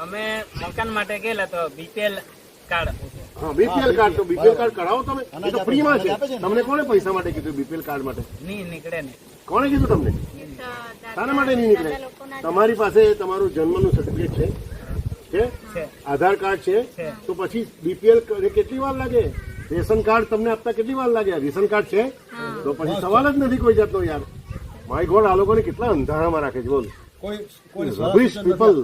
S1: અમે મકાન માટે ગયેલા તો બીપીએલ કાર્ડ
S2: હા, બીપીએલ કાર્ડ તો બીપીએલ કાર્ડ કઢાવો તમે, એ તો ફ્રીમાં છે. તમને કોણે પૈસા માટે કીધું બીપીએલ કાર્ડ માટે?
S1: નહીં નીકળે ને.
S2: કોણે કીધું તમને? શાના માટે નહીં નીકળે? તમારી પાસે તમારું જન્મનું સર્ટિફિકેટ છે? આધાર કાર્ડ છે? તો પછી બીપીએલ કેટલી વાર લાગે? રેશન કાર્ડ તમને આપતા કેટલી વાર લાગે? રેશન કાર્ડ છે તો પછી સવાલ જ નથી કોઈ જાતનો. યાર માય ગોડ, આ લોકોને કેટલા અંધારામાં રાખે છે. બોલ,
S6: કોઈ
S2: રબીશ પીપલ.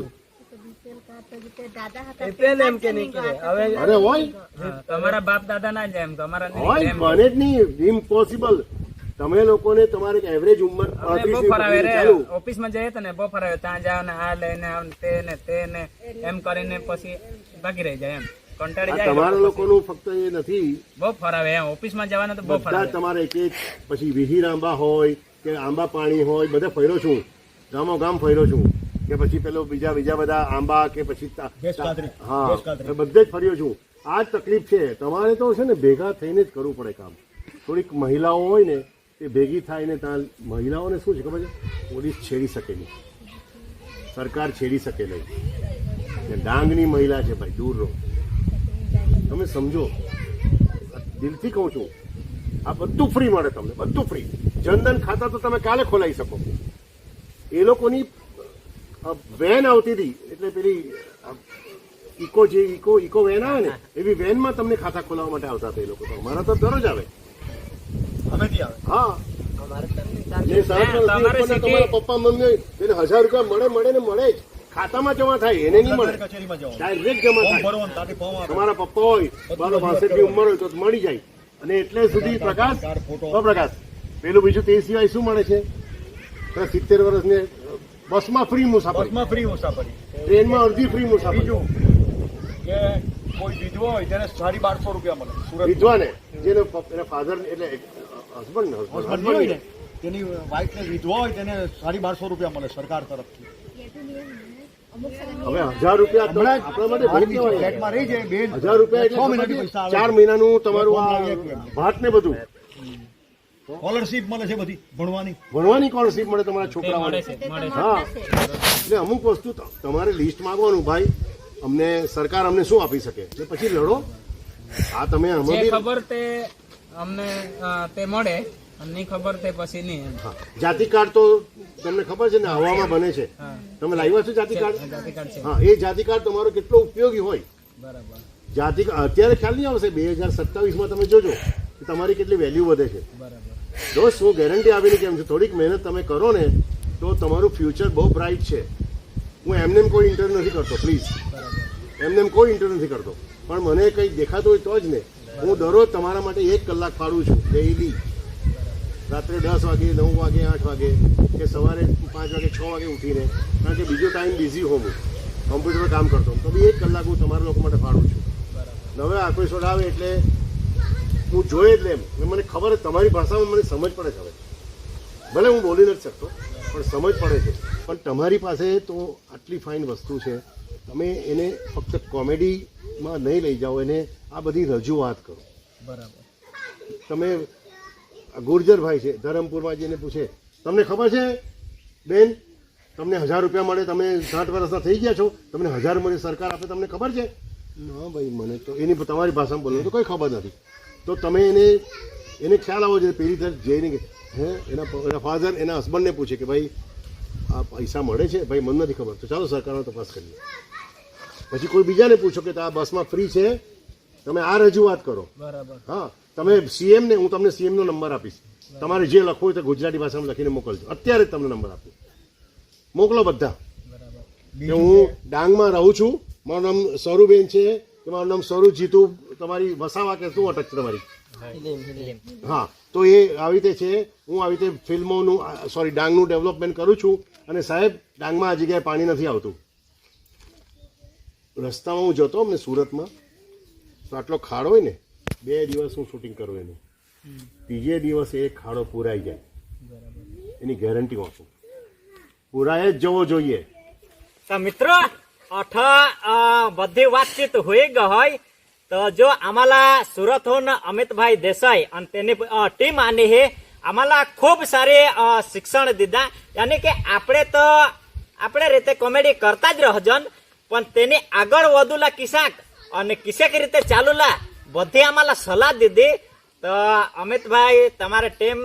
S5: એપીએલ એમ કે નહીં કરે હવે
S2: અરે હોય
S1: તમારા બાપ દાદા ના જાય એમ તો અમારા નહીં
S2: હોય,
S1: એમ.
S2: બને જ નહીં. ઇમ્પોસિબલ. તમે લોકોને તમારે એવરેજ ઉંમર
S1: અમે બહુ ફરાવે રે ઓફિસમાં જઈએ તો ને બહુ ફરાવે, ત્યાં જાવ ને આ લઈને આવ ને તે ને એમ કરીને પછી બાકી રહી જાય એમ કંટાળી જાય.
S2: તમારા લોકોનું ફક્ત એ નથી,
S1: બહુ ફરાવે એમ ઓફિસમાં જવાનું તો બહુ
S2: બધા
S1: ફરાવે.
S2: તમારે એક પછી વિહીર આંબા હોય કે આંબા પાણી હોય, બધા ફર્યો છું, ગામો ગામ ફર્યો છું, કે પછી પેલો બીજા બધા આંબા કે પછી હા એ બધે જ ફર્યો છું. આ જ તકલીફ છે. તમારે તો છે ને ભેગા થઈને જ કરવું પડે કામ. થોડીક મહિલાઓ હોય ને એ ભેગી થાય ને ત્યાં મહિલાઓને શું છે ખબર છે? પોલીસ છેડી શકે નહીં, સરકાર છેડી શકે નહીં. ડાંગની મહિલા છે ભાઈ, દૂર રહો. તમે સમજો, દિલથી કહું છું, આ બધું ફ્રી મળે તમને, બધું ફ્રી. જનધન ખાતા તો તમે કાલે ખોલાવી શકો. એ લોકોની વેન આવતી હતી, એટલે પેલી ઇકો વેન આવે ને એવી વેનમાં તમને ખાતા ખોલાવવા માટે આવતા હતા એ લોકો. તો અમારા તો દરરોજ આવે.
S6: હવેથી આવે.
S2: હા, જે તમારા પપ્પા મમ્મી હોય એને 1000 રૂપિયા મળે ને મળે જ. ખાતામાં જમા થાય એને નહીં મળે,
S6: કચેરીમાં જવાનું.
S2: ડાયરેક્ટ જમા થાય.
S6: ભરવાનું, ત્યાંથી ફોર્મ આપે.
S2: તમારા પપ્પા હોય 62 ની ઉંમર હોય તો મળી જાય. અને એટલે સુધી પ્રકાશ પેલું બીજું તે સિવાય શું મળે છે? 70 વર્ષને બસમાં ફ્રી મુસાફરી,
S6: બસમાં ફ્રી મુસાફરી.
S2: ટ્રેનમાં અડધી ફ્રી મુસાફરી.
S6: બીજું કે કોઈ વિધવા હોય તેને 1250 રૂપિયા મળે. સુરત
S2: વિધવાને જેને એના ફાધર એટલે હસબન્ડ
S6: હસબન્ડ હોય ને તેની વાઇફને વિધવા હોય તેને 1250 રૂપિયા મળે સરકાર તરફથી.
S2: હવે 1000 રૂપિયા તો
S6: હમણાં
S2: આપણા માટે બહુ કહેવાય.
S6: ફ્લેટમાં રહી જાય બેન.
S2: 1000 રૂપિયા એટલે
S6: 6 મહિનાથી પૈસા આવે.
S2: 4 મહિનાનું તમારું આ ભાત ને બધું.
S6: સ્કોલરશીપ મળે છે બધી ભણવાની.
S2: ભણવાની સ્કોલરશીપ મળે તમારા છોકરાઓને.
S1: મળે છે.
S2: હા, એટલે અમુક વસ્તુ તમારે લિસ્ટ માંગવાનું, ભાઈ અમને સરકાર અમને શું આપી શકે, એટલે પછી લડો. આ તમે
S1: જે
S2: આમાં બી
S1: ખબર તે અમને તે મળે અને નહીં ખબર તે પછી નહીં એમ.
S2: હા, જાતિ કાર્ડ તો તમને ખબર છે ને હવામાં બને છે. તમે લાવ્યા છો જાતિ કાર્ડ?
S1: જાતિ કાર્ડ છે.
S2: હા, એ જાતિ કાર્ડ તમારો કેટલો ઉપયોગી હોય.
S1: બરાબર.
S2: જાતિ અત્યારે ખ્યાલ નહીં આવશે, 2027માં તમે જોજો કે તમારી કેટલી વેલ્યુ વધે છે.
S1: બરાબર.
S2: દોસ્ત હું ગેરંટી આપીને કેમ છું, થોડીક મહેનત તમે કરો ને તો તમારું ફ્યુચર બહુ બ્રાઇટ છે. હું એમને કોઈ ઇન્ટરવ્યુ નથી કરતો, પ્લીઝ એમને કોઈ ઇન્ટરવ્યુ નથી કરતો, પણ મને કંઈ દેખાતું હોય તો જ ને. હું દરરોજ તમારા માટે 1 કલાક ફાળું છું ડેઈલી. રાત્રે 10 વાગે, 9 વાગે, 8 વાગે કે સવારે 5 વાગે, 6 વાગે ઉઠીને, કારણ કે બીજો ટાઈમ બિઝી હોઉં, હું કોમ્પ્યુટર પર કામ કરતો તો બી 1 કલાક હું તમારા લોકો માટે ફાળું છું. હવે આ એપિસોડ આવે એટલે હું જોઈ જ લેમ. મને ખબર છે તમારી ભાષામાં મને સમજ પડે છે. હવે ભલે હું બોલી નથી શકતો પણ સમજ પડે છે. પણ તમારી પાસે તો આટલી ફાઇન વસ્તુ છે, તમે એને ફક્ત કોમેડીમાં નહીં લઈ જાઓ, એને આ બધી રજૂઆત કરો.
S1: બરાબર.
S2: તમે ગુર્જરભાઈ છે ધરમપુરમાં જઈને પૂછે, તમને ખબર છે બેન તમને 1000 રૂપિયા મળે, તમે 60 વર્ષના થઈ ગયા છો, તમને 1000 મળે સરકાર આપે, તમને ખબર છે? ના ભાઈ મને તો એની તમારી ભાષામાં બોલવું તો કોઈ ખબર નથી. તો તમે એને ખ્યાલ આવો જોઈએ પેલી તરફ જઈને કે હે એના ફાધર એના હસબન્ડને પૂછે કે ભાઈ આ પૈસા મળે છે, ભાઈ મને નથી ખબર, તો ચાલો સરકારનો તપાસ કરીએ. પછી કોઈ બીજાને પૂછો કે આ બસમાં ફ્રી છે, તમે આ રજૂઆત કરો.
S5: બરાબર.
S2: હા, તમે સીએમને, હું તમને સીએમનો નંબર આપીશ, તમારે જે લખવું હોય તો ગુજરાતી ભાષામાં લખીને મોકલજો. અત્યારે જ તમને નંબર આપું, મોકલો બધા. કે હું ડાંગમાં રહું છું, મારું નામ સરુબેન છે, કે મારું નામ સરુ જીતુ, તમારી વસાવા કે શું અટક છે તમારી? હા, તો એ આવી રીતે છે. હું આવી રીતે ફિલ્મોનું ડાંગનું ડેવલપમેન્ટ કરું છું. અને સાહેબ, ડાંગમાં આ જગ્યાએ પાણી નથી આવતું. રસ્તામાં હું જતો અમને સુરતમાં, તો આટલો ખાડો હોય ને, 2 દિવસ હું શૂટિંગ કરું એનું, 3જે દિવસે એ ખાડો પૂરાઈ જાય, એની ગેરંટી આપું. પૂરાય જ જવો જોઈએ.
S4: તો મિત્રો બધી વાતચીત હોઈ ગઈ હોય તો જો आम्हाला સુરતहून अमितभाई देसाई आणि त्यांनी टीम आणि हे आम्हाला खूप सारे शिक्षण દીધા. यानी કે આપણે રીતે કોમેડી કરતા જ રહજન, પણ તેની આગળ વધુલા કિસાક અને કિસેક રીતે ચાલુલા બધી આम्हाला સલાહ દીધી. તો અમિતભાઈ, તમારી ટીમ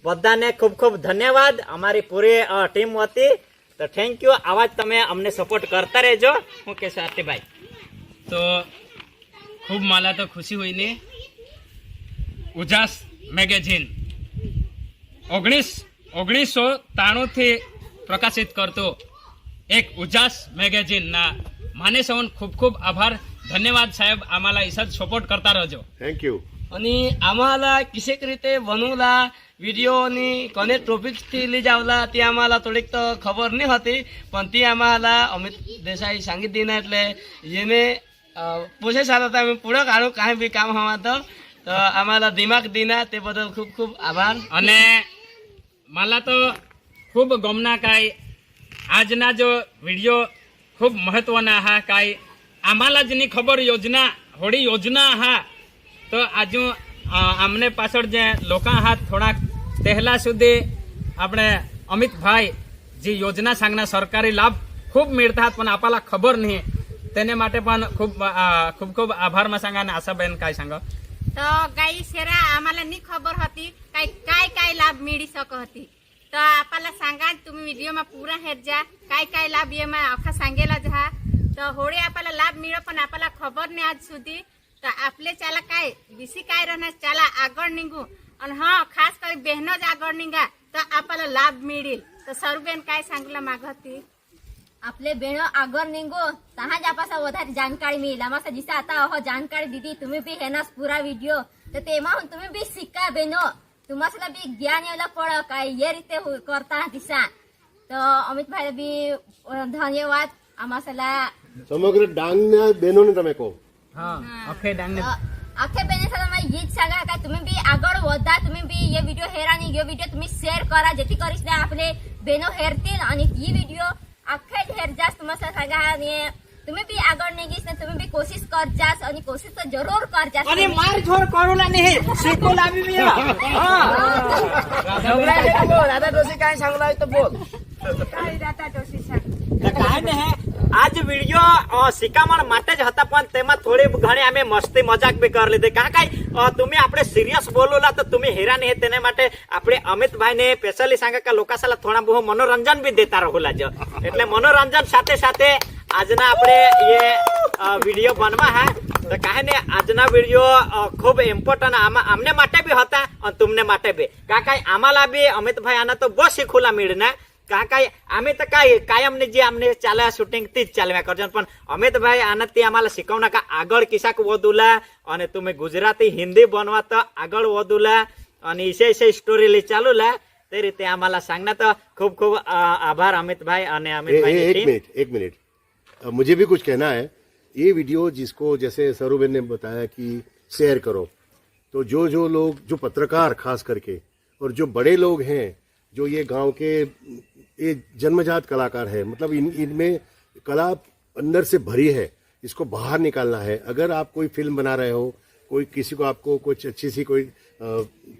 S4: બધાને ખૂબ ખૂબ ધન્યવાદ. અમારી પૂરી ટીમ હતી, તો થેન્ક યુ. આવા જ તમે અમને સપોર્ટ કરતા રહેજો. હું કે આરતીભાઈ?
S1: તો ખૂબ मला તો ખુશી हुई ने ઉજાસ મેગેઝિન 1993 થી પ્રકાશિત કરતો એક ઉજાસ મેગેઝિન ના માને સૌન ખૂબ ખૂબ આભાર, ધન્યવાદ સાહેબ. आम्हाला इसत सपोर्ट करता रहજો.
S2: Thank you.
S5: आणि आम्हाला किसेक રીતે बनवला व्हिडिओनी कोणे टॉपिक्सથી લઈ જાવલા તે આम्हाला થોડીક તો ખબર નહીં હતી, પણ ती आम्हाला अमित देसाई सांगितली ना, એટલે એને પૂછે સારા તમે પૂરો કાઢો કાંઈ બી કામ હવા તો आम्हाला दिमाग दिना તે બદલ ખૂબ ખૂબ આભાર.
S1: અને मला તો ખૂબ ગમના काय આજના જો વિડીયો ખૂબ મહત્વના હા काय आम्हाला જ ની ખબર યોજના હોડી યોજના હા. તો આજુ આમને પાછળ જે લોકો હાથ થોડાક પહેલા સુધી આપણે અમિતભાઈ જે યોજના सांगना સરકારી લાભ ખૂબ मिळतात पण आपल्याला खबर नाही, તેને માટે પણ ખૂબ ખૂબ ખૂબ આભાર માં सांगा. અને આશાબેન काय सांगा?
S3: તો ગાઈ શેરા आम्हाला नहीं खबर होती काय काय काय लाभ मिळू शकत होती. तो आपल्याला सांगा, तुम्ही व्हिडिओમાં પૂરા હેરજા काय काय लाभ એમાં આખા सांगेला जा. તો હોળે आपल्याला लाभ मिळो पण आपल्याला खबर नाही આજ સુધી. તો આપણે ચાલા काय બીસી काय रहणार, ચાલા આગળ નીંગू. અને હા, ખાસ કરી બહેનો જ આગળ નીંગા તો आपल्याला लाभ मिळेल. તો સરુબેન काय सांगला मागती? आपले बहनो આગળ નીંગો तहां જ आपसा વધારે જાણકારી मिळेल. आम्हाला जिसा आता हो जानकारी दीदी तुम्ही बी हेनास पूरा व्हिडिओ, तर तेव्हा तुम्ही बी शिका बहनो, तुम्हाला बी ज्ञान यायला पड काय ये રીતે करता दिसा. તો અમિતભાઈ બી ધન્યવાદ. આમાં
S2: સમગ્ર ડાંગના બહેનોને તમે કહો.
S1: હા, આખે ડાંગને
S3: आखे बहने मला हेच सांगा काय तुम्ही बी આગળ વધા, तुम्ही बी ये व्हिडिओ हेरा आणि ये व्हिडिओ तुम्ही शेअर करा, जेથી કરીશ ને आपले बहनो हेरतील. आणि ही व्हिडिओ आखे हेरजास तुम्हाला सांगा. आणि तुम्ही बी આગળ નહીં ગઈશ ને तुम्ही बी कोशिश करजास, आणि कोशिश तो जरूर करजास.
S4: અને માર છોડ કરોલા નહીં શીખો લાવી મે. હા,
S5: दादा दोषी काय सांगला तो बोल.
S4: काय ને આજ વિડીયો શિકામણ માટે જ હતા, પણ તેમાં થોડી ઘણી અમે મસ્તી મજાક બી કરી લીધી. કાંઈ तुम्ही આપણે સિરિયસ બોલોલા તો तुम्ही હેરા નહીં, તેને માટે આપણે અમિતભાઈને સ્પેશિયલી सांगा કે લોકો સાલા થોડા બહુ મનોરંજન બી દેતા રહોલા જ. એટલે મનોરંજન સાથે સાથે આજના આપણે એ વિડીયો બનવા હા. તો કાંઈ ને આજના વિડીયો ખૂબ ઇમ્પોર્ટન્ટ અમને માટે બી હતા અને તમને માટે બી. કાંઈ આम्हाला બી અમિતભાઈ આના તો બહુ શીખુલા મીળના. કાંઈ અમે તો કાયમની જે અમને ચાલે શૂટિંગ થી જ ચાલ્યા કરજો, પણ અમિતભાઈ આનાથી આम्हाला શીખવના કે આગળ કિસાક વધુલા અને તમે ગુજરાતી હિન્દી બનવા તો આગળ વધુલા અને इसे स्टोरी लई चालूला તે રીતે આम्हाला सांगना. तो खूब खूब आभार अमितभाई અને अमितभाई
S2: एक मिनट मुझे भी कुछ कहना है. ये वीडियो जिसको जैसे सरुबेन ने बताया कि शेयर करो, तो जो लोग जो पत्रकार खास करके और जो बड़े लोग हैं, जो ये गांव के ये जन्मजात कलाकार है, मतलब इनमें कला अंदर से भरी है, इसको बाहर निकालना है. अगर आप कोई फिल्म बना रहे हो, कोई किसी को आपको कुछ अच्छी सी कोई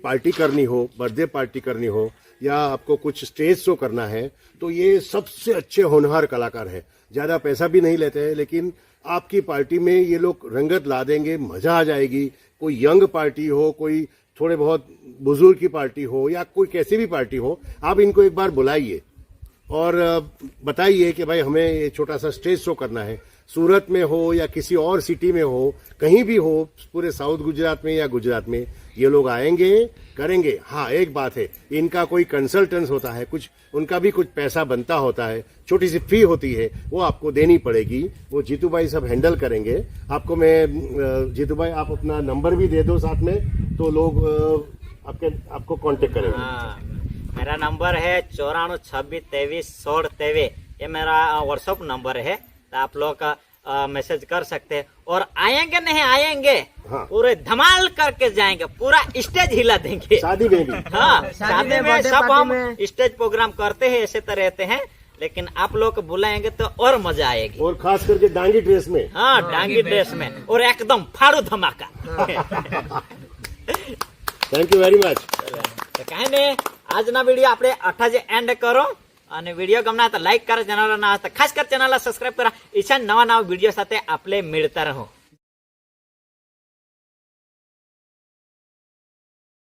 S2: पार्टी करनी हो, बर्थडे पार्टी करनी हो, या आपको कुछ स्टेज शो करना है तो ये सबसे अच्छे होनहार कलाकार है। ज्यादा पैसा भी नहीं लेते हैं, लेकिन आपकी पार्टी में ये लोग रंगत ला देंगे, मजा आ जाएगी। कोई यंग पार्टी हो, कोई थोड़े बहुत बुजुर्ग की पार्टी हो, या कोई कैसी भी पार्टी हो, आप इनको एक बार बुलाइए और बताइए कि भाई हमें ये छोटा सा स्टेज शो करना है। सूरत में हो या किसी और सिटी में हो, कहीं भी हो, पूरे साउथ गुजरात में या गुजरात में, ये लोग आएंगे, करेंगे। हाँ, एक बात है, इनका कोई कंसल्टेंस होता है, कुछ उनका भी कुछ पैसा बनता होता है, छोटी सी फी होती है, वो आपको देनी पड़ेगी। वो जीतू भाई सब हैंडल करेंगे। आपको मैं जीतू भाई, आप अपना नंबर भी दे दो साथ में, तो लोग आपको कांटेक्ट करेंगे।
S4: हाँ, मेरा नंबर है 94 26 23 16 23। ये मेरा व्हाट्सअप नंबर है, तो आप लोग मैसेज कर सकते हैं। और आएंगे नहीं आएंगे,
S2: हाँ।
S4: पूरे धमाल करके जाएंगे, पूरा स्टेज हिला देंगे।
S2: शादी में भी
S4: हाँ, शादी में
S5: बर्थडे
S4: सब
S5: पार्टी
S4: हम
S5: में।
S4: स्टेज प्रोग्राम करते हैं, ऐसे तो रहते हैं, लेकिन आप लोग को बुलाएंगे तो और मजा आएगी।
S2: और खास करके डांगी ड्रेस में।
S4: हाँ, डांगी ड्रेस में, और एकदम फाड़ू धमाका।
S2: Thank you very much.
S4: તો કાંઈ નહીં, આજના વિડીયો આપણે અઠાજે એન્ડ કરો, અને વિડીયો ગમના તો લાઈક કરો, ચેનલ ના તો ખાસ કર ચેનલ સબસ્ક્રાઇબ કરો। ઈચ્છા નવા વિડીયો સાથે આપણે મળતા રહો।